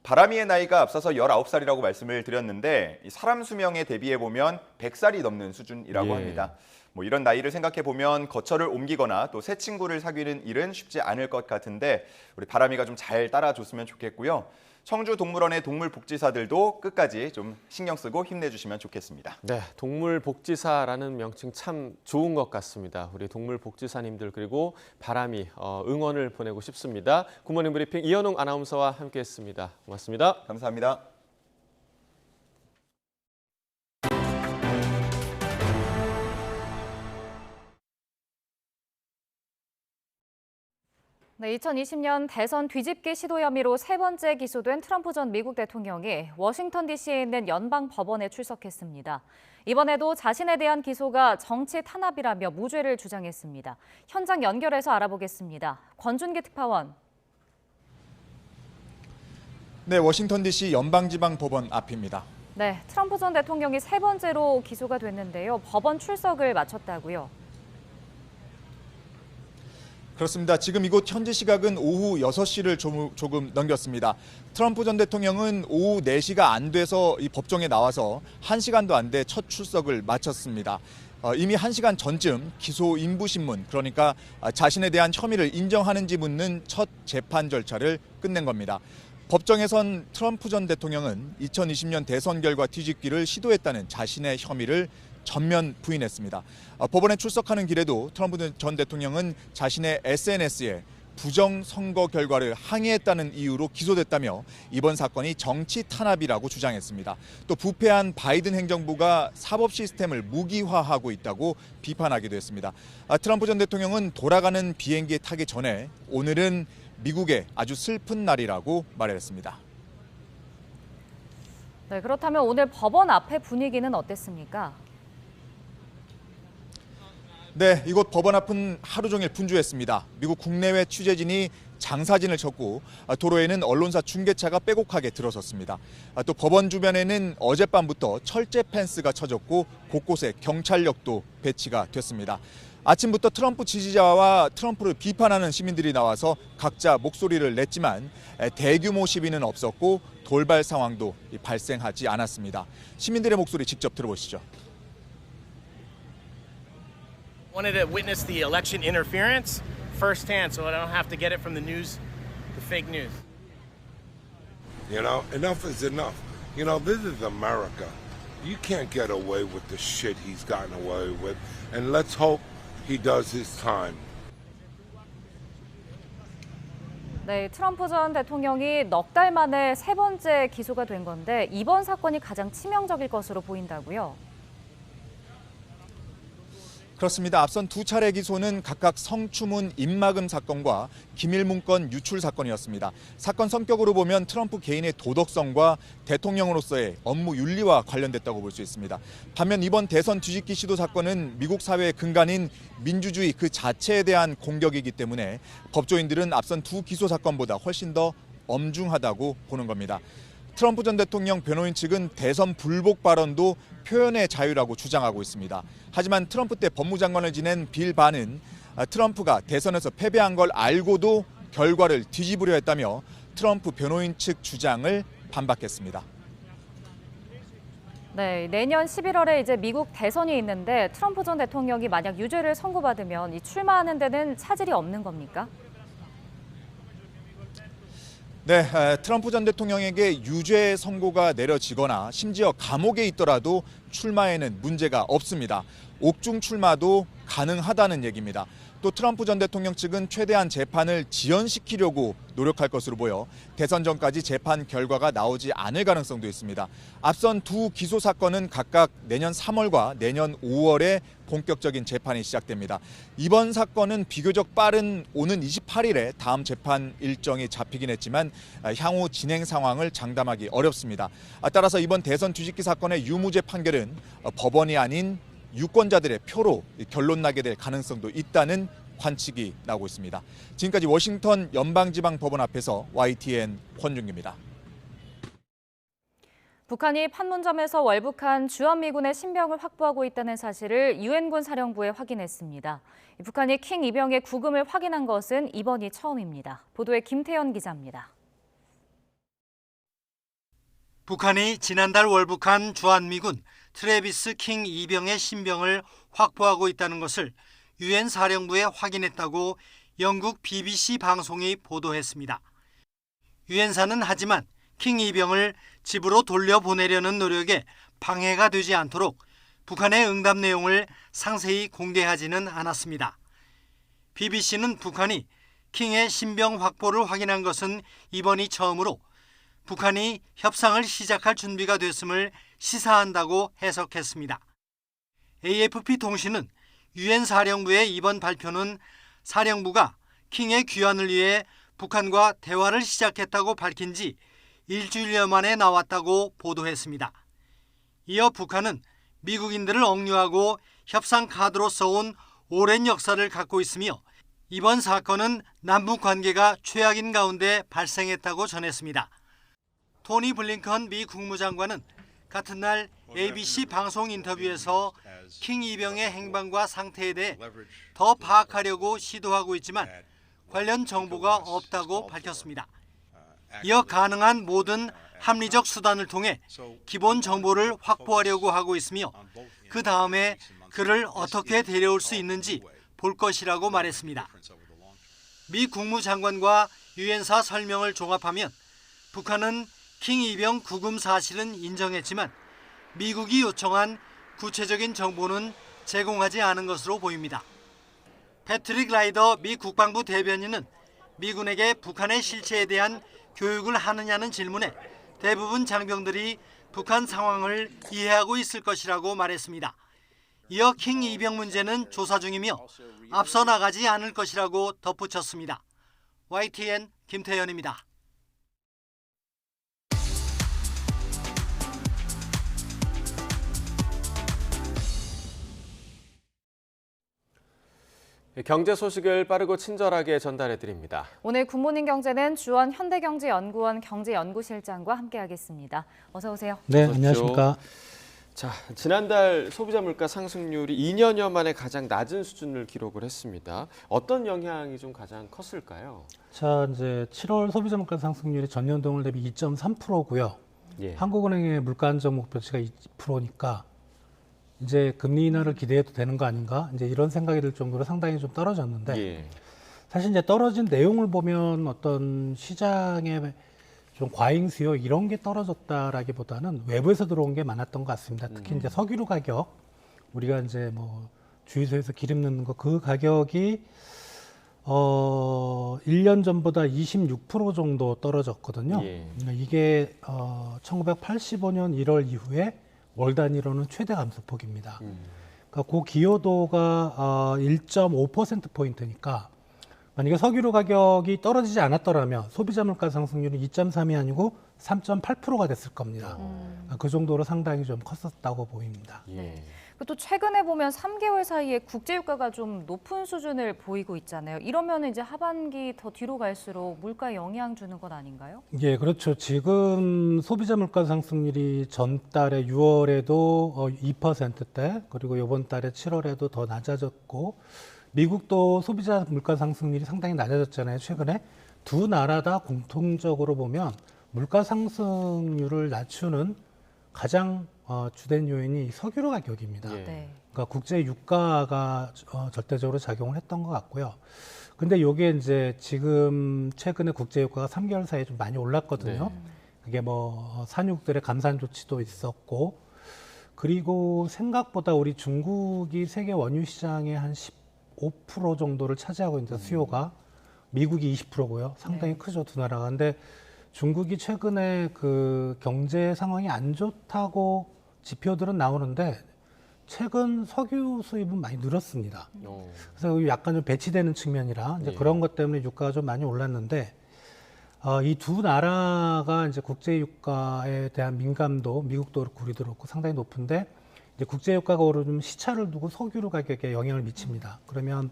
바람이의 나이가 앞서서 19살이라고 말씀을 드렸는데 사람 수명에 대비해 보면 100살이 넘는 수준이라고 합니다. 뭐 이런 나이를 생각해 보면 거처를 옮기거나 또 새 친구를 사귀는 일은 쉽지 않을 것 같은데 우리 바람이가 좀 잘 따라줬으면 좋겠고요. 청주 동물원의 동물복지사들도 끝까지 좀 신경 쓰고 힘내주시면 좋겠습니다. 네, 동물복지사라는 명칭 참 좋은 것 같습니다. 우리 동물복지사님들 그리고 바람이 응원을 보내고 싶습니다. 굿모닝 브리핑 이현웅 아나운서와 함께했습니다. 고맙습니다. 감사합니다. 네, 2020년 대선 뒤집기 시도 혐의로 세 번째 기소된 트럼프 전 미국 대통령이 워싱턴 DC에 있는 연방 법원에 출석했습니다. 이번에도 자신에 대한 기소가 정치 탄압이라며 무죄를 주장했습니다. 현장 연결해서 알아보겠습니다. 권준기 특파원. 네, 워싱턴 DC 연방지방법원 앞입니다. 네, 트럼프 전 대통령이 세 번째로 기소가 됐는데요. 법원 출석을 마쳤다고요. 그렇습니다. 지금 이곳 현지 시각은 오후 6시를 조금 넘겼습니다. 트럼프 전 대통령은 오후 4시가 안 돼서 이 법정에 나와서 1시간도 안 돼 첫 출석을 마쳤습니다. 이미 1시간 전쯤 기소 인부신문, 그러니까 자신에 대한 혐의를 인정하는지 묻는 첫 재판 절차를 끝낸 겁니다. 법정에선 트럼프 전 대통령은 2020년 대선 결과 뒤집기를 시도했다는 자신의 혐의를 전면 부인했습니다. 법원에 출석하는 길에도 트럼프 전 대통령은 자신의 SNS에 부정 선거 결과를 항의했다는 이유로 기소됐다며 이번 사건이 정치 탄압이라고 주장했습니다. 또 부패한 바이든 행정부가 사법 시스템을 무기화하고 있다고 비판하기도 했습니다. 트럼프 전 대통령은 돌아가는 비행기에 타기 전에 오늘은 미국의 아주 슬픈 날이라고 말했습니다. 네, 그렇다면 오늘 법원 앞의 분위기는 어땠습니까? 네, 이곳 법원 앞은 하루 종일 분주했습니다. 미국 국내외 취재진이 장사진을 쳤고 도로에는 언론사 중계차가 빼곡하게 들어섰습니다. 또 법원 주변에는 어젯밤부터 철제 펜스가 쳐졌고 곳곳에 경찰력도 배치가 됐습니다. 아침부터 트럼프 지지자와 트럼프를 비판하는 시민들이 나와서 각자 목소리를 냈지만 대규모 시위는 없었고 돌발 상황도 발생하지 않았습니다. 시민들의 목소리 직접 들어보시죠. Wanted to witness the election interference firsthand so I don't have to get it from the news, the fake news. You know, enough is enough. You know, this is America. You can't get away with the shit he's gotten away with. And let's hope he does his time. 네, 트럼프 전 대통령이 넉 달 만에 세 번째 기소가 된 건데 이번 사건이 가장 치명적일 것으로 보인다고요? 그렇습니다. 앞선 두 차례 기소는 각각 성추문 입막음 사건과 기밀 문건 유출 사건이었습니다. 사건 성격으로 보면 트럼프 개인의 도덕성과 대통령으로서의 업무 윤리와 관련됐다고 볼 수 있습니다. 반면 이번 대선 뒤집기 시도 사건은 미국 사회의 근간인 민주주의 그 자체에 대한 공격이기 때문에 법조인들은 앞선 두 기소 사건보다 훨씬 더 엄중하다고 보는 겁니다. 트럼프 전 대통령 변호인 측은 대선 불복 발언도 표현의 자유라고 주장하고 있습니다. 하지만 트럼프 때 법무장관을 지낸 빌 반은 트럼프가 대선에서 패배한 걸 알고도 결과를 뒤집으려 했다며 트럼프 변호인 측 주장을 반박했습니다. 네, 내년 11월에 이제 미국 대선이 있는데 트럼프 전 대통령이 만약 유죄를 선고받으면 이 출마하는 데는 차질이 없는 겁니까? 네, 트럼프 전 대통령에게 유죄 선고가 내려지거나 심지어 감옥에 있더라도 출마에는 문제가 없습니다. 옥중 출마도 가능하다는 얘기입니다. 또 트럼프 전 대통령 측은 최대한 재판을 지연시키려고 노력할 것으로 보여 대선 전까지 재판 결과가 나오지 않을 가능성도 있습니다. 앞선 두 기소 사건은 각각 내년 3월과 내년 5월에 본격적인 재판이 시작됩니다. 이번 사건은 비교적 빠른 오는 28일에 다음 재판 일정이 잡히긴 했지만 향후 진행 상황을 장담하기 어렵습니다. 따라서 이번 대선 뒤집기 사건의 유무죄 판결은 법원이 아닌 유권자들의 표로 결론 나게 될 가능성도 있다는 관측이 나오고 있습니다. 지금까지 워싱턴 연방지방법원 앞에서 YTN 권준기입니다. 북한이 판문점에서 월북한 주한미군의 신병을 확보하고 있다는 사실을 유엔군 사령부에 확인했습니다. 북한이 킹 이병의 구금을 확인한 것은 이번이 처음입니다. 보도에 김태현 기자입니다. 북한이 지난달 월북한 주한미군 트래비스 킹 2병의 신병을 확보하고 있다는 것을 유엔 사령부에 확인했다고 영국 BBC 방송이 보도했습니다. 유엔사는 하지만 킹 2병을 집으로 돌려보내려는 노력에 방해가 되지 않도록 북한의 응답 내용을 상세히 공개하지는 않았습니다. BBC는 북한이 킹의 신병 확보를 확인한 것은 이번이 처음으로 북한이 협상을 시작할 준비가 됐음을 시사한다고 해석했습니다. AFP 통신은 유엔 사령부의 이번 발표는 사령부가 킹의 귀환을 위해 북한과 대화를 시작했다고 밝힌 지 일주일여 만에 나왔다고 보도했습니다. 이어 북한은 미국인들을 억류하고 협상 카드로 써온 오랜 역사를 갖고 있으며 이번 사건은 남북 관계가 최악인 가운데 발생했다고 전했습니다. 토니 블링컨 미 국무장관은 같은 날 ABC 방송 인터뷰에서 킹 2병의 행방과 상태에 대해 더 파악하려고 시도하고 있지만 관련 정보가 없다고 밝혔습니다. 이어 가능한 모든 합리적 수단을 통해 기본 정보를 확보하려고 하고 있으며 그 다음에 그를 어떻게 데려올 수 있는지 볼 것이라고 말했습니다. 미 국무장관과 유엔사 설명을 종합하면 북한은 킹 2병 구금 사실은 인정했지만 미국이 요청한 구체적인 정보는 제공하지 않은 것으로 보입니다. 패트릭 라이더 미 국방부 대변인은 미군에게 북한의 실체에 대한 교육을 하느냐는 질문에 대부분 장병들이 북한 상황을 이해하고 있을 것이라고 말했습니다. 이어 킹 2병 문제는 조사 중이며 앞서 나가지 않을 것이라고 덧붙였습니다. YTN 김태현입니다. 경제 소식을 빠르고 친절하게 전달해 드립니다. 오늘 굿모닝 경제는 주원 현대경제연구원 경제연구실장과 함께하겠습니다. 어서 오세요. 네, 안녕하십니까. 자, 지난달 소비자 물가 상승률이 2년여 만에 가장 낮은 수준을 기록을 했습니다. 어떤 영향이 좀 가장 컸을까요? 자, 이제 7월 소비자 물가 상승률이 전년 동월 대비 2.3%고요. 예. 한국은행의 물가 안정 목표치가 2%니까 이제 금리 인하를 기대해도 되는 거 아닌가? 이제 이런 생각이 들 정도로 상당히 좀 떨어졌는데 예. 사실 이제 떨어진 내용을 보면 어떤 시장의 좀 과잉 수요 이런 게 떨어졌다라기보다는 외부에서 들어온 게 많았던 것 같습니다. 특히 이제 석유류 가격, 우리가 이제 뭐 주유소에서 기름 넣는 거 그 가격이 1년 전보다 26% 정도 떨어졌거든요. 예. 이게 1985년 1월 이후에 월 단위로는 최대 감소폭입니다. 그러니까 그 기여도가 1.5%포인트니까 만약에 석유류 가격이 떨어지지 않았더라면 소비자 물가 상승률이 2.3이 아니고 3.8%가 됐을 겁니다. 그 정도로 상당히 좀 컸었다고 보입니다. 네. 또 최근에 보면 3개월 사이에 국제유가가 좀 높은 수준을 보이고 있잖아요. 이러면 이제 하반기 더 뒤로 갈수록 물가에 영향 주는 건 아닌가요? 예, 그렇죠. 지금 소비자 물가 상승률이 전달에 6월에도 2%대, 그리고 이번 달에 7월에도 더 낮아졌고, 미국도 소비자 물가 상승률이 상당히 낮아졌잖아요, 최근에. 두 나라 다 공통적으로 보면 물가 상승률을 낮추는 가장 주된 요인이 석유류 가격입니다. 네. 그러니까 국제 유가가 절대적으로 작용을 했던 것 같고요. 근데 이게 이제 지금 최근에 국제 유가가 3개월 사이에 좀 많이 올랐거든요. 네. 그게 뭐 산유국들의 감산 조치도 있었고, 그리고 생각보다 우리 중국이 세계 원유 시장의 한 15% 정도를 차지하고 있는 수요가, 미국이 20%고요. 상당히 크죠, 두 나라가. 근데 중국이 최근에 그 경제 상황이 안 좋다고 지표들은 나오는데 최근 석유 수입은 많이 늘었습니다. 그래서 약간 좀 배치되는 측면이라 이제 그런 것 때문에 유가가 좀 많이 올랐는데 이 두 나라가 이제 국제 유가에 대한 민감도, 미국도 그렇고 우리도 그렇고 상당히 높은데 이제 국제 유가가 오르면 시차를 두고 석유류 가격에 영향을 미칩니다. 그러면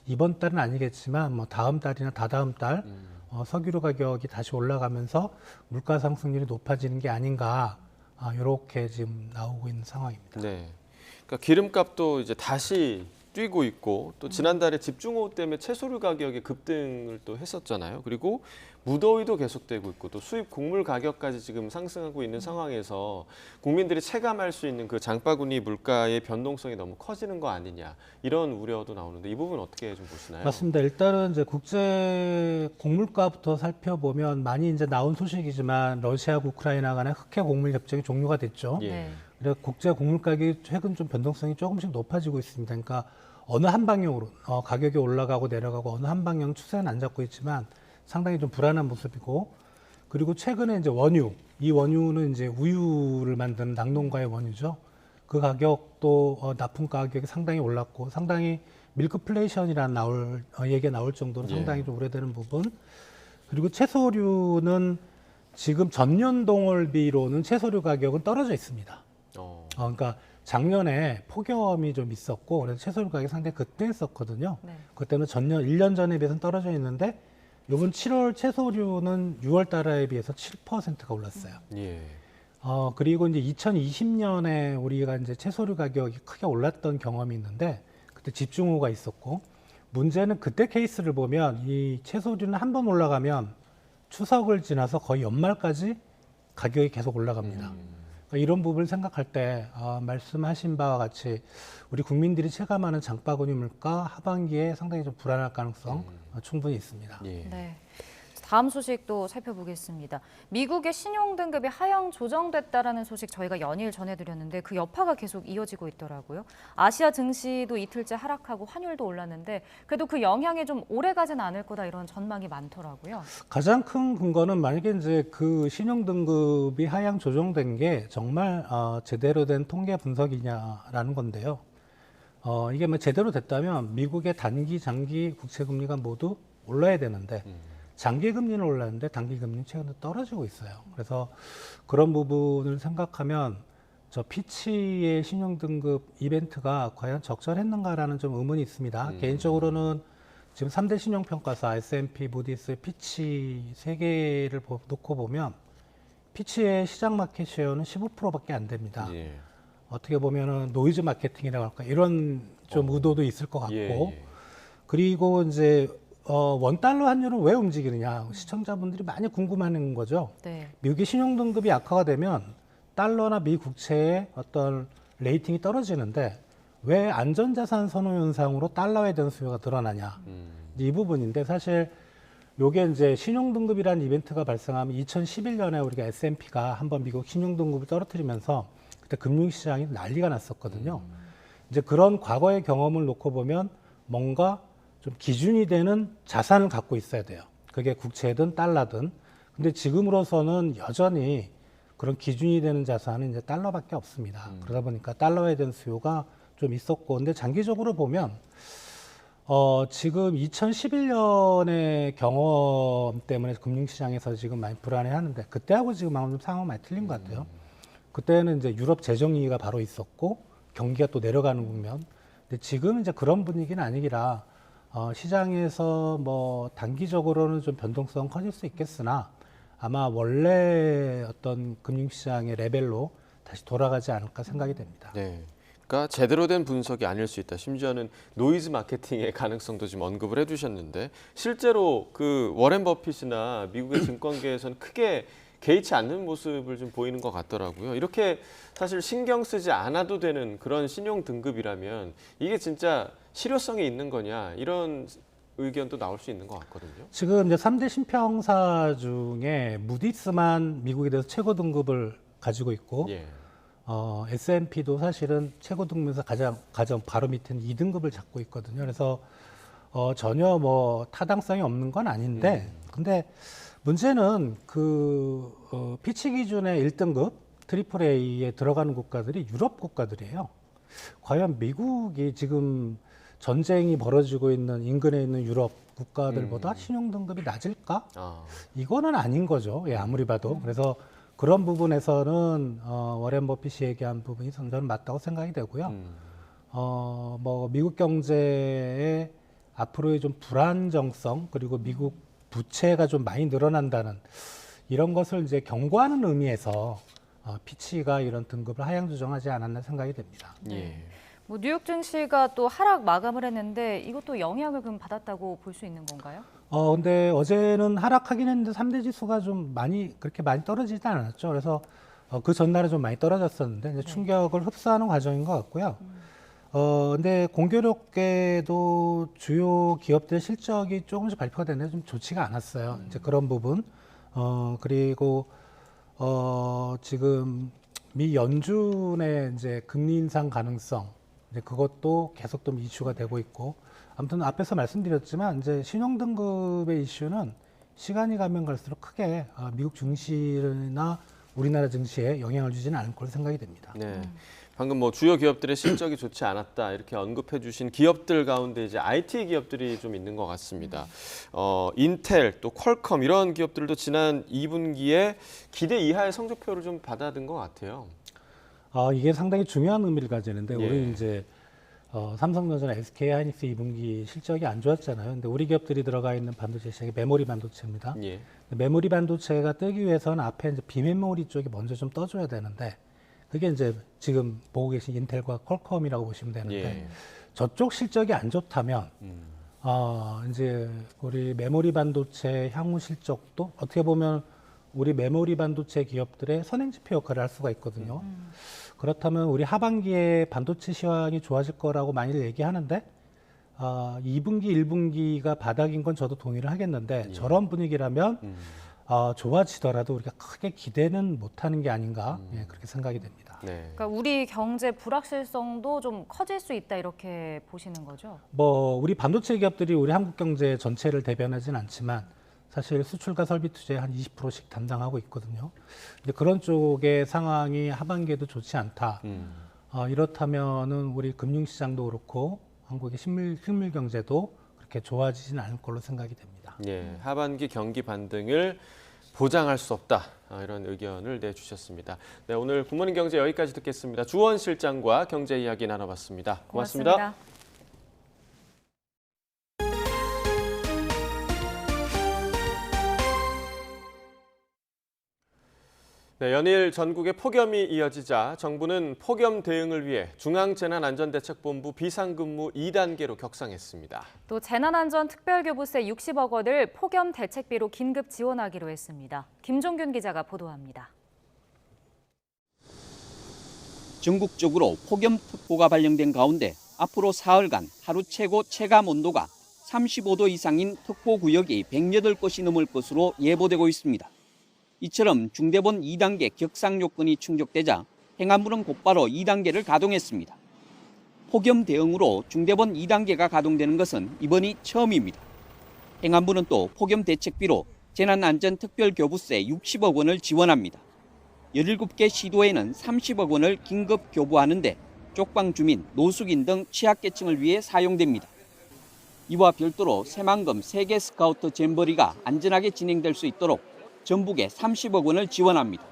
이번 달은 아니겠지만 뭐 다음 달이나 다다음 달 석유류 가격이 다시 올라가면서 물가 상승률이 높아지는 게 아닌가, 이렇게 지금 나오고 있는 상황입니다. 네. 그러니까 기름값도 이제 다시 뛰고 있고 또 지난달에 집중호우 때문에 채소류 가격이 급등을 또 했었잖아요. 그리고 무더위도 계속되고 있고 또 수입 곡물 가격까지 지금 상승하고 있는 상황에서 국민들이 체감할 수 있는 그 장바구니 물가의 변동성이 너무 커지는 거 아니냐 이런 우려도 나오는데 이 부분 어떻게 좀 보시나요? 맞습니다. 일단은 이제 국제 곡물가부터 살펴보면 많이 이제 나온 소식이지만 러시아하고 우크라이나 간의 흑해 곡물 협정이 종료가 됐죠. 예. 그래서 국제 곡물 가격이 최근 좀 변동성이 조금씩 높아지고 있습니다. 그러니까 어느 한 방향으로 가격이 올라가고 내려가고 어느 한 방향 추세는 안 잡고 있지만 상당히 좀 불안한 모습이고, 그리고 최근에 이제 원유, 이 원유는 이제 우유를 만드는 낙농가의 원유죠. 그 가격도 납품 가격이 상당히 올랐고 상당히 밀크플레이션이라는 얘기가 나올 정도로 상당히 좀 우려되는 부분. 그리고 채소류는 지금 전년 동월비로는 채소류 가격은 떨어져 있습니다. 그러니까 작년에 폭염이 좀 있었고 그래서 채소류 가격이 상당히 급등했었거든요. 그때는 전년 1년 전에 비해서는 떨어져 있는데 이번 7월 채소류는 6월 달에 비해서 7%가 올랐어요. 그리고 이제 2020년에 우리가 이제 채소류 가격이 크게 올랐던 경험이 있는데 그때 집중호우가 있었고, 문제는 그때 케이스를 보면 이 채소류는 한 번 올라가면 추석을 지나서 거의 연말까지 가격이 계속 올라갑니다. 그러니까 이런 부분을 생각할 때 말씀하신 바와 같이 우리 국민들이 체감하는 장바구니 물가 하반기에 상당히 좀 불안할 가능성 충분히 있습니다. 네. 다음 소식도 살펴보겠습니다. 미국의 신용등급이 하향 조정됐다라는 소식 저희가 연일 전해드렸는데 그 여파가 계속 이어지고 있더라고요. 아시아 증시도 이틀째 하락하고 환율도 올랐는데 그래도 그 영향이 좀 오래가진 않을 거다 이런 전망이 많더라고요. 가장 큰 근거는 만약에 이제 그 신용등급이 하향 조정된 게 정말 제대로 된 통계 분석이냐라는 건데요. 이게 뭐 제대로 됐다면 미국의 단기, 장기 국채금리가 모두 올라야 되는데 장기 금리는 올랐는데 단기 금리는 최근에 떨어지고 있어요. 그래서 그런 부분을 생각하면 저 피치의 신용등급 이벤트가 과연 적절했는가라는 좀 의문이 있습니다. 개인적으로는 지금 3대 신용평가사 S&P, 무디스, 피치 세 개를 놓고 보면 피치의 시장 마켓 쉐어는 15%밖에 안 됩니다. 어떻게 보면은 노이즈 마케팅이라고 할까 이런 좀 의도도 있을 것 같고, 그리고 이제 $1 환율은 왜 움직이느냐 시청자분들이 많이 궁금해하는 거죠. 미국의 신용등급이 악화가 되면 달러나 미 국채의 어떤 레이팅이 떨어지는데 왜 안전자산 선호 현상으로 달러에 대한 수요가 늘어나냐 이 부분인데, 사실 요게 이제 신용등급이라는 이벤트가 발생하면 2011년에 우리가 S&P가 한번 미국 신용등급을 떨어뜨리면서 그때 금융시장이 난리가 났었거든요. 이제 그런 과거의 경험을 놓고 보면 뭔가 좀 기준이 되는 자산을 갖고 있어야 돼요. 그게 국채든 달러든. 근데 지금으로서는 여전히 그런 기준이 되는 자산은 이제 달러밖에 없습니다. 그러다 보니까 달러에 대한 수요가 좀 있었고, 근데 장기적으로 보면 지금 2011년의 경험 때문에 금융시장에서 지금 많이 불안해하는데 그때하고 지금 좀 상황이 많이 틀린 것 같아요. 그때는 이제 유럽 재정위기가 바로 있었고 경기가 또 내려가는 국면. 근데 지금 이제 그런 분위기는 아니기라 시장에서 뭐 단기적으로는 좀 변동성 커질 수 있겠으나 아마 원래 어떤 금융시장의 레벨로 다시 돌아가지 않을까 생각이 됩니다. 그러니까 제대로 된 분석이 아닐 수 있다. 심지어는 노이즈 마케팅의 가능성도 지금 언급을 해주셨는데 실제로 그 워렌 버핏이나 미국의 증권계에서는 크게 개의치 않는 모습을 좀 보이는 것 같더라고요. 이렇게 사실 신경 쓰지 않아도 되는 그런 신용 등급이라면 이게 진짜 실효성이 있는 거냐 이런 의견도 나올 수 있는 것 같거든요. 지금 이제 3대 신평사 중에 무디스만 미국에 대해서 최고 등급을 가지고 있고 S&P도 사실은 최고 등급에서 가장 바로 밑에는 2등급을 잡고 있거든요. 그래서 전혀 뭐 타당성이 없는 건 아닌데 근데 문제는 그 피치 기준의 1등급 트리플 A에 들어가는 국가들이 유럽 국가들이에요. 과연 미국이 지금 전쟁이 벌어지고 있는 인근에 있는 유럽 국가들보다 신용 등급이 낮을까? 이거는 아닌 거죠. 아무리 봐도. 그래서 그런 부분에서는 워렌 버핏이 얘기한 부분이 저는 맞다고 생각이 되고요. 뭐 미국 경제의 앞으로의 좀 불안정성 그리고 미국 부채가 좀 많이 늘어난다는 이런 것을 이제 경고하는 의미에서 피치가 이런 등급을 하향 조정하지 않았나 생각이 됩니다. 뭐 뉴욕 증시가 또 하락 마감을 했는데 이것도 영향을 그럼 받았다고 볼 수 있는 건가요? 근데 어제는 하락하긴 했는데 3대 지수가 좀 그렇게 많이 떨어지지 않았죠. 그래서 그 전날에 좀 많이 떨어졌었는데 이제 충격을 흡수하는 과정인 것 같고요. 근데 공교롭게도 주요 기업들 실적이 조금씩 발표가 됐는데 좀 좋지가 않았어요. 이제 그런 부분. 그리고 지금 미 연준의 이제 금리 인상 가능성, 이제 그것도 계속 좀 이슈가 되고 있고, 아무튼 앞에서 말씀드렸지만 이제 신용 등급의 이슈는 시간이 가면 갈수록 크게 미국 증시나 우리나라 증시에 영향을 주지는 않을 걸로 생각이 됩니다. 네. 방금 뭐 주요 기업들의 실적이 좋지 않았다 이렇게 언급해 주신 기업들 가운데 이제 IT 기업들이 좀 있는 것 같습니다. 인텔 또 퀄컴 이런 기업들도 지난 2분기에 기대 이하의 성적표를 좀 받아든 것 같아요. 이게 상당히 중요한 의미를 가지는데 예. 우리 이제 삼성전자나 SK 하이닉스 2분기 실적이 안 좋았잖아요. 근데 우리 기업들이 들어가 있는 반도체 시장이 메모리 반도체입니다. 예. 메모리 반도체가 뜨기 위해서는 앞에 이제 비메모리 쪽이 먼저 좀 떠줘야 되는데 그게 이제 지금 보고 계신 인텔과 퀄컴이라고 보시면 되는데 예. 저쪽 실적이 안 좋다면 이제 우리 메모리 반도체 향후 실적도 어떻게 보면 우리 메모리 반도체 기업들의 선행지표 역할을 할 수가 있거든요. 그렇다면 우리 하반기에 반도체 시황이 좋아질 거라고 많이 얘기하는데 2분기, 1분기가 바닥인 건 저도 동의를 하겠는데 저런 분위기라면 좋아지더라도 우리가 크게 기대는 못하는 게 아닌가 그렇게 생각이 됩니다. 네. 그러니까 우리 경제 불확실성도 좀 커질 수 있다 이렇게 보시는 거죠? 우리 반도체 기업들이 우리 한국 경제 전체를 대변하지는 않지만 사실 수출과 설비 투자에 한 20%씩 담당하고 있거든요. 근데 그런 쪽의 상황이 하반기에도 좋지 않다. 이렇다면은 우리 금융시장도 그렇고 한국의 실물 경제도 그렇게 좋아지진 않을 걸로 생각이 됩니다. 예, 하반기 경기 반등을 보장할 수 없다. 이런 의견을 내주셨습니다. 네, 오늘 굿모닝 경제 여기까지 듣겠습니다. 주원 실장과 경제 이야기 나눠봤습니다. 고맙습니다. 네, 연일 전국에 폭염이 이어지자 정부는 폭염 대응을 위해 중앙재난안전대책본부 비상근무 2단계로 격상했습니다. 또 재난안전특별교부세 60억 원을 폭염 대책비로 긴급 지원하기로 했습니다. 김종균 기자가 보도합니다. 전국적으로 폭염특보가 발령된 가운데 앞으로 사흘간 하루 최고 체감 온도가 35도 이상인 특보구역이 108곳이 넘을 것으로 예보되고 있습니다. 이처럼 중대본 2단계 격상 요건이 충족되자 행안부는 곧바로 2단계를 가동했습니다. 폭염 대응으로 중대본 2단계가 가동되는 것은 이번이 처음입니다. 행안부는 또 폭염 대책비로 재난안전특별교부세 60억 원을 지원합니다. 17개 시도에는 30억 원을 긴급 교부하는데 쪽방 주민, 노숙인 등 취약계층을 위해 사용됩니다. 이와 별도로 새만금 세계 스카우트 잼버리가 안전하게 진행될 수 있도록 전북에 30억 원을 지원합니다.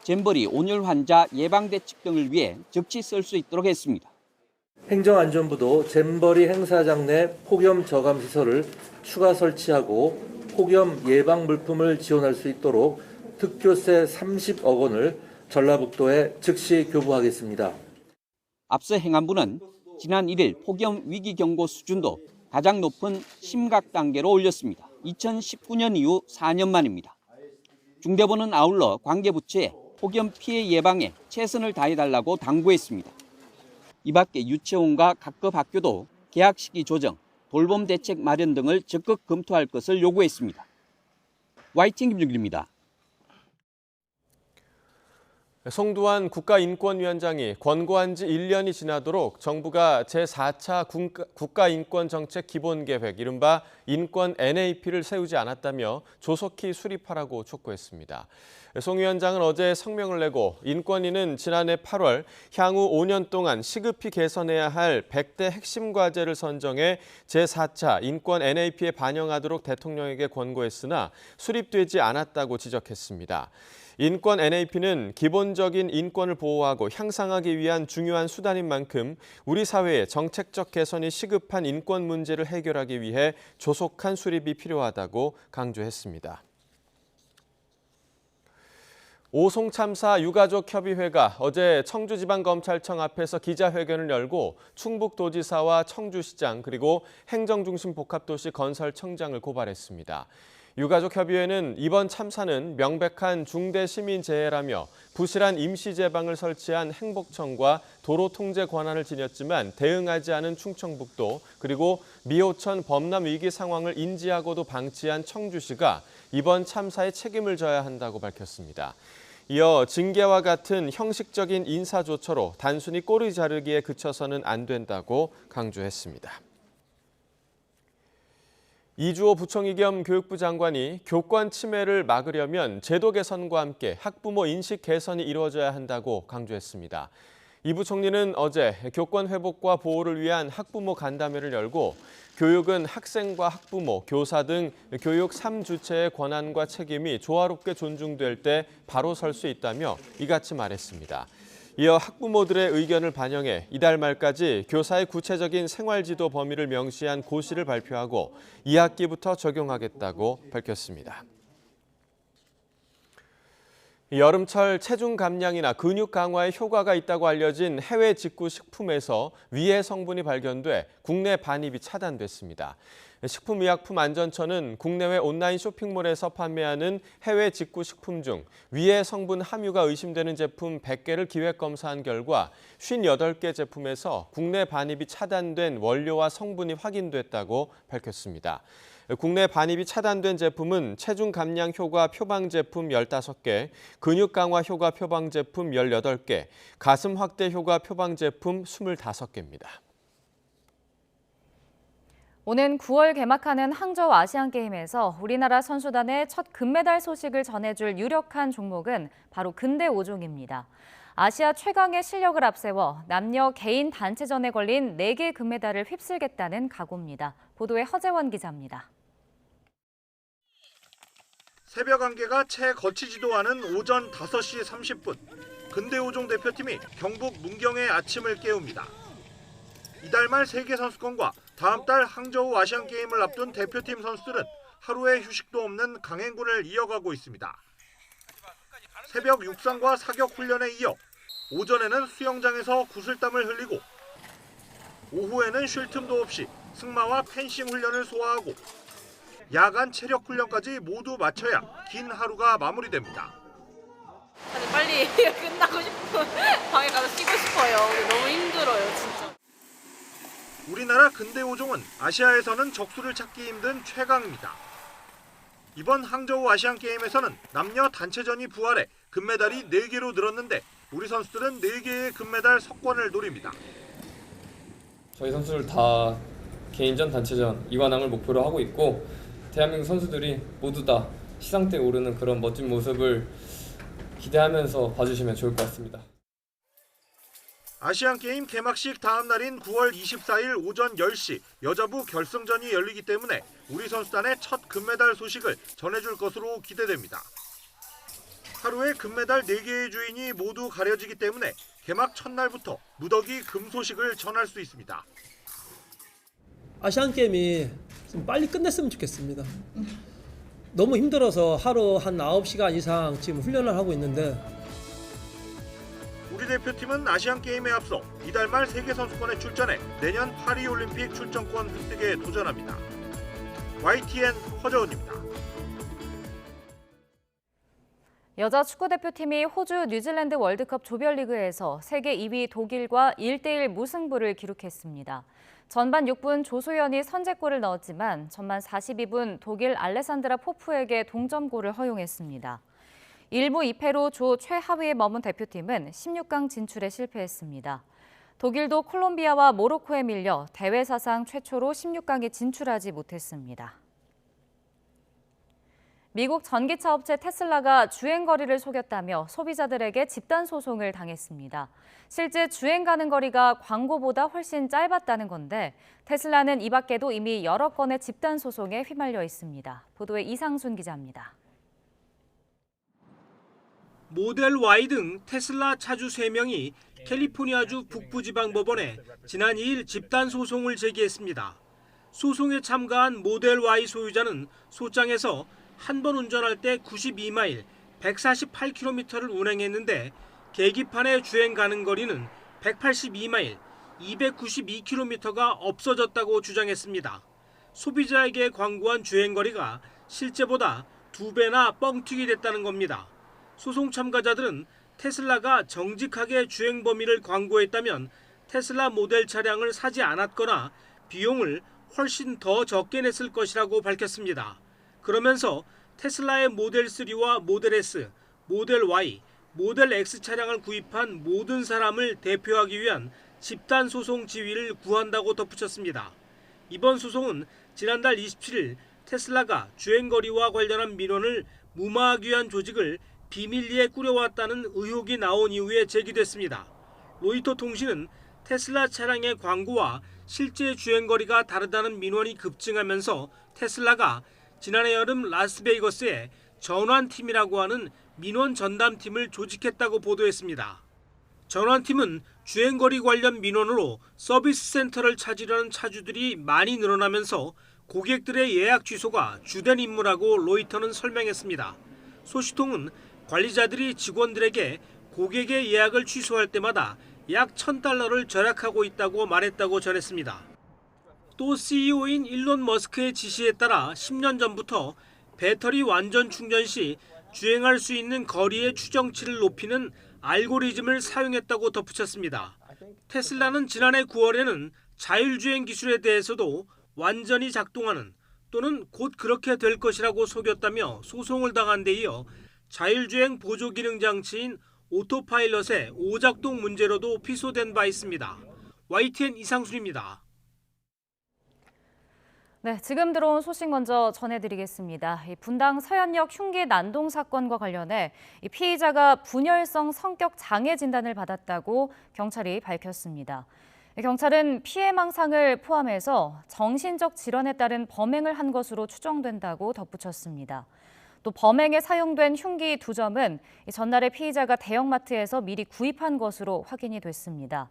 잼버리 온열 환자 예방대책 등을 위해 적시 쓸 수 있도록 했습니다. 행정안전부도 잼버리 행사장 내 폭염 저감 시설을 추가 설치하고 폭염 예방 물품을 지원할 수 있도록 특교세 30억 원을 전라북도에 즉시 교부하겠습니다. 앞서 행안부는 지난 1일 폭염 위기 경고 수준도 가장 높은 심각 단계로 올렸습니다. 2019년 이후 4년 만입니다. 중대본은 아울러 관계부처에 폭염 피해 예방에 최선을 다해달라고 당부했습니다. 이 밖에 유치원과 각급 학교도 개학 시기 조정, 돌봄 대책 마련 등을 적극 검토할 것을 요구했습니다. YTN 김준길입니다. 송두환 국가인권위원장이 권고한 지 1년이 지나도록 정부가 제4차 국가인권정책 기본계획, 이른바 인권 NAP를 세우지 않았다며 조속히 수립하라고 촉구했습니다. 송 위원장은 어제 성명을 내고 인권위는 지난해 8월 향후 5년 동안 시급히 개선해야 할 100대 핵심 과제를 선정해 제4차 인권 NAP에 반영하도록 대통령에게 권고했으나 수립되지 않았다고 지적했습니다. 인권 NAP는 기본적인 인권을 보호하고 향상하기 위한 중요한 수단인 만큼 우리 사회의 정책적 개선이 시급한 인권 문제를 해결하기 위해 조속한 수립이 필요하다고 강조했습니다. 오송 참사 유가족협의회가 어제 청주지방검찰청 앞에서 기자회견을 열고 충북도지사와 청주시장 그리고 행정중심복합도시 건설청장을 고발했습니다. 유가족협의회는 이번 참사는 명백한 중대시민재해라며 부실한 임시제방을 설치한 행복청과 도로통제 권한을 지녔지만 대응하지 않은 충청북도 그리고 미호천 범람 위기 상황을 인지하고도 방치한 청주시가 이번 참사에 책임을 져야 한다고 밝혔습니다. 이어 징계와 같은 형식적인 인사조처로 단순히 꼬리 자르기에 그쳐서는 안 된다고 강조했습니다. 이주호 부총리 겸 교육부 장관이 교권 침해를 막으려면 제도 개선과 함께 학부모 인식 개선이 이루어져야 한다고 강조했습니다. 이 부총리는 어제 교권 회복과 보호를 위한 학부모 간담회를 열고 교육은 학생과 학부모, 교사 등 교육 3주체의 권한과 책임이 조화롭게 존중될 때 바로 설 수 있다며 이같이 말했습니다. 이어 학부모들의 의견을 반영해 이달 말까지 교사의 구체적인 생활지도 범위를 명시한 고시를 발표하고 2학기부터 적용하겠다고 밝혔습니다. 여름철 체중 감량이나 근육 강화에 효과가 있다고 알려진 해외 직구 식품에서 위해 성분이 발견돼 국내 반입이 차단됐습니다. 식품의약품안전처는 국내외 온라인 쇼핑몰에서 판매하는 해외 직구 식품 중 위해 성분 함유가 의심되는 제품 100개를 기획 검사한 결과 58개 제품에서 국내 반입이 차단된 원료와 성분이 확인됐다고 밝혔습니다. 국내 반입이 차단된 제품은 체중 감량 효과 표방 제품 15개, 근육 강화 효과 표방 제품 18개, 가슴 확대 효과 표방 제품 25개입니다. 오는 9월 개막하는 항저우 아시안게임에서 우리나라 선수단의 첫 금메달 소식을 전해줄 유력한 종목은 바로 근대 5종입니다. 아시아 최강의 실력을 앞세워 남녀 개인 단체전에 걸린 4개 금메달을 휩쓸겠다는 각오입니다. 보도에 허재원 기자입니다. 새벽 안개가 채 거치지도 않은 오전 5시 30분. 근대 5종 대표팀이 경북 문경의 아침을 깨웁니다. 이달 말 세계선수권과 다음 달 항저우 아시안게임을 앞둔 대표팀 선수들은 하루의 휴식도 없는 강행군을 이어가고 있습니다. 새벽 육상과 사격 훈련에 이어 오전에는 수영장에서 구슬땀을 흘리고 오후에는 쉴 틈도 없이 승마와 펜싱 훈련을 소화하고 야간 체력 훈련까지 모두 마쳐야 긴 하루가 마무리됩니다. 빨리 끝나고 싶어. 방에 가서 쉬고 싶어요. 너무 힘들어요, 진짜. 우리나라 근대 5종은 아시아에서는 적수를 찾기 힘든 최강입니다. 이번 항저우 아시안게임에서는 남녀 단체전이 부활해 금메달이 4개로 늘었는데 우리 선수들은 4개의 금메달 석권을 노립니다. 저희 선수들 다 개인전, 단체전, 2관왕을 목표로 하고 있고 대한민국 선수들이 모두 다 시상대에 오르는 그런 멋진 모습을 기대하면서 봐주시면 좋을 것 같습니다. 아시안게임 개막식 다음 날인 9월 24일 오전 10시 여자부 결승전이 열리기 때문에 우리 선수단의 첫 금메달 소식을 전해줄 것으로 기대됩니다. 하루에 금메달 4개의 주인이 모두 가려지기 때문에 개막 첫날부터 무더기 금 소식을 전할 수 있습니다. 아시안게임이 좀 빨리 끝냈으면 좋겠습니다. 너무 힘들어서 하루 한 9시간 이상 지금 훈련을 하고 있는데 우리 대표팀은 아시안게임에 앞서 이달 말 세계선수권에 출전해 내년 파리올림픽 출전권 획득에 도전합니다. YTN 허재원입니다. 여자 축구대표팀이 호주 뉴질랜드 월드컵 조별리그에서 세계 2위 독일과 1대1 무승부를 기록했습니다. 전반 6분 조소연이 선제골을 넣었지만 전반 42분 독일 알레산드라 포프에게 동점골을 허용했습니다. 1부 2패로 조 최하위에 머문 대표팀은 16강 진출에 실패했습니다. 독일도 콜롬비아와 모로코에 밀려 대회 사상 최초로 16강에 진출하지 못했습니다. 미국 전기차 업체 테슬라가 주행거리를 속였다며 소비자들에게 집단 소송을 당했습니다. 실제 주행 가는 거리가 광고보다 훨씬 짧았다는 건데 테슬라는 이 밖에도 이미 여러 건의 집단 소송에 휘말려 있습니다. 보도에 이상순 기자입니다. 모델 Y 등 테슬라 차주 3명이 캘리포니아주 북부지방법원에 지난 2일 집단 소송을 제기했습니다. 소송에 참가한 모델 Y 소유자는 소장에서 한 번 운전할 때 92마일, 148km를 운행했는데 계기판에 주행 가능 거리는 182마일, 292km가 없어졌다고 주장했습니다. 소비자에게 광고한 주행거리가 실제보다 2배나 뻥튀기 됐다는 겁니다. 소송 참가자들은 테슬라가 정직하게 주행 범위를 광고했다면 테슬라 모델 차량을 사지 않았거나 비용을 훨씬 더 적게 냈을 것이라고 밝혔습니다. 그러면서 테슬라의 모델 3와 모델 S, 모델 Y, 모델 X 차량을 구입한 모든 사람을 대표하기 위한 집단 소송 지위를 구한다고 덧붙였습니다. 이번 소송은 지난달 27일 테슬라가 주행거리와 관련한 민원을 무마하기 위한 조직을 비밀리에 꾸려왔다는 의혹이 나온 이후에 제기됐습니다. 로이터 통신은 테슬라 차량의 광고와 실제 주행거리가 다르다는 민원이 급증하면서 테슬라가 지난해 여름 라스베이거스에 전환팀이라고 하는 민원 전담팀을 조직했다고 보도했습니다. 전환팀은 주행거리 관련 민원으로 서비스 센터를 찾으려는 차주들이 많이 늘어나면서 고객들의 예약 취소가 주된 임무라고 로이터는 설명했습니다. 소식통은 관리자들이 직원들에게 고객의 예약을 취소할 때마다 약 $1,000를 절약하고 있다고 말했다고 전했습니다. 또 CEO인 일론 머스크의 지시에 따라 10년 전부터 배터리 완전 충전 시 주행할 수 있는 거리의 추정치를 높이는 알고리즘을 사용했다고 덧붙였습니다. 테슬라는 지난해 9월에는 자율주행 기술에 대해서도 완전히 작동하는 또는 곧 그렇게 될 것이라고 속였다며 소송을 당한 데 이어 자율주행 보조 기능 장치인 오토파일럿의 오작동 문제로도 피소된 바 있습니다. YTN 이상순입니다. 네, 지금 들어온 소식 먼저 전해드리겠습니다. 분당 서현역 흉기 난동 사건과 관련해 피의자가 분열성 성격 장애 진단을 받았다고 경찰이 밝혔습니다. 경찰은 피해망상을 포함해서 정신적 질환에 따른 범행을 한 것으로 추정된다고 덧붙였습니다. 또 범행에 사용된 흉기 2점은 전날에 피의자가 대형마트에서 미리 구입한 것으로 확인이 됐습니다.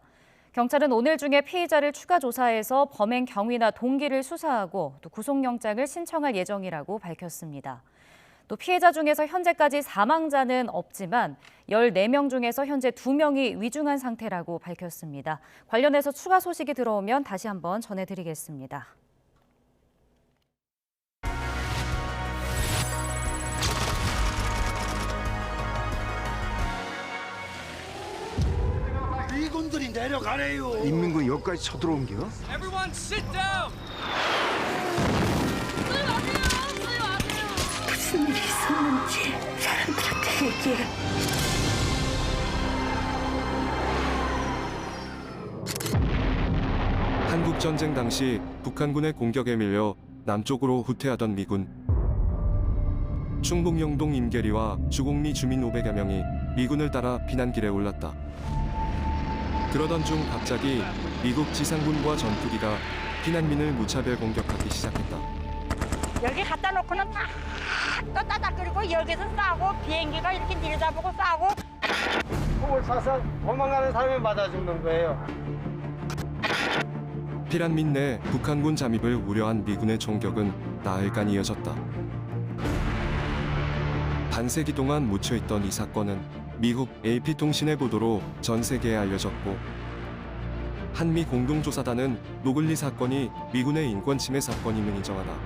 경찰은 오늘 중에 피의자를 추가 조사해서 범행 경위나 동기를 수사하고 또 구속영장을 신청할 예정이라고 밝혔습니다. 또 피해자 중에서 현재까지 사망자는 없지만 14명 중에서 현재 2명이 위중한 상태라고 밝혔습니다. 관련해서 추가 소식이 들어오면 다시 한번 전해드리겠습니다. 미군들이 내려가래요. 인민군 여기까지 쳐들어온겨? Everyone sit down. 무슨 일이 있었는지 사람들한테 얘기해. 한국 전쟁 당시 북한군의 공격에 밀려 남쪽으로 후퇴하던 미군. 충북 영동 임계리와 주곡리 주민 500여 명이 미군을 따라 피난길에 올랐다. 그러던 중 갑자기 미국 지상군과 전투기가 피난민을 무차별 공격하기 시작했다. 여기 갖다 놓고는 또 따닥거리고 여기서 싸고 비행기가 이렇게 내려다보고 싸고 폭을 쏴서 도망가는 사람이 맞아 죽는 거예요. 피난민 내 북한군 잠입을 우려한 미군의 총격은 나흘간 이어졌다. 반세기 동안 묻혀있던 이 사건은 미국 AP통신의 보도로 전 세계에 알려졌고 한미 공동조사단은 노글리 사건이 미군의 인권침해 사건임을 인정하나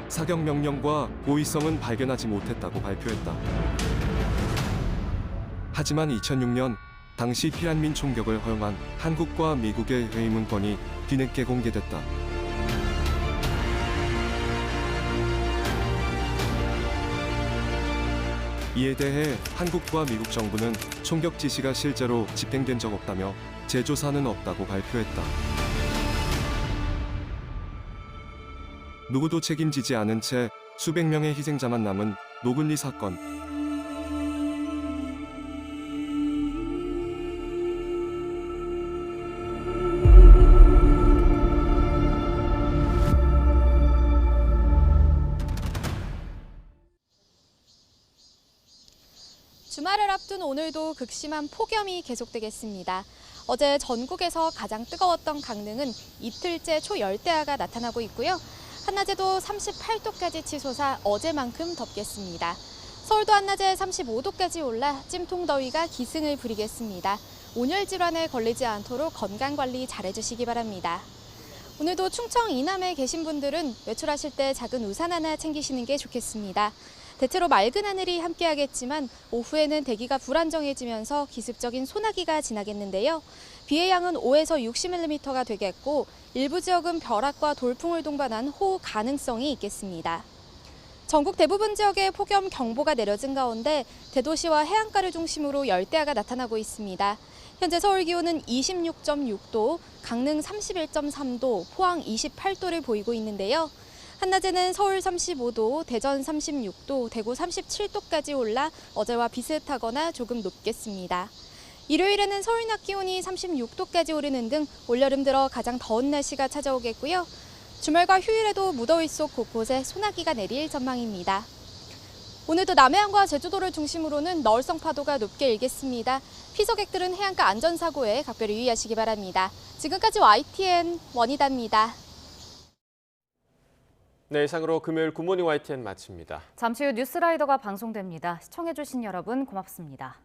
사격 명령과 고의성은 발견하지 못했다고 발표했다. 하지만 2006년 당시 피난민 총격을 허용한 한국과 미국의 회의 문건이 뒤늦게 공개됐다. 이에 대해 한국과 미국 정부는 총격 지시가 실제로 집행된 적 없다며 재조사는 없다고 발표했다. 누구도 책임지지 않은 채 수백 명의 희생자만 남은 노글리 사건. 주말을 앞둔 오늘도 극심한 폭염이 계속되겠습니다. 어제 전국에서 가장 뜨거웠던 강릉은 이틀째 초열대야가 나타나고 있고요. 한낮에도 38도까지 치솟아 어제만큼 덥겠습니다. 서울도 한낮에 35도까지 올라 찜통더위가 기승을 부리겠습니다. 온열 질환에 걸리지 않도록 건강관리 잘해주시기 바랍니다. 오늘도 충청 이남에 계신 분들은 외출하실 때 작은 우산 하나 챙기시는 게 좋겠습니다. 대체로 맑은 하늘이 함께하겠지만 오후에는 대기가 불안정해지면서 기습적인 소나기가 지나겠는데요. 비의 양은 5에서 60mm가 되겠고 일부 지역은 벼락과 돌풍을 동반한 호우 가능성이 있겠습니다. 전국 대부분 지역에 폭염 경보가 내려진 가운데 대도시와 해안가를 중심으로 열대야가 나타나고 있습니다. 현재 서울 기온은 26.6도, 강릉 31.3도, 포항 28도를 보이고 있는데요. 한낮에는 서울 35도, 대전 36도, 대구 37도까지 올라 어제와 비슷하거나 조금 높겠습니다. 일요일에는 서울 낮 기온이 36도까지 오르는 등 올여름 들어 가장 더운 날씨가 찾아오겠고요. 주말과 휴일에도 무더위 속 곳곳에 소나기가 내릴 전망입니다. 오늘도 남해안과 제주도를 중심으로는 너울성 파도가 높게 일겠습니다. 피서객들은 해안가 안전사고에 각별히 유의하시기 바랍니다. 지금까지 YTN 원희다입니다. 네, 이상으로 금요일 굿모닝 YTN 마칩니다. 잠시 후 뉴스라이더가 방송됩니다. 시청해주신 여러분 고맙습니다.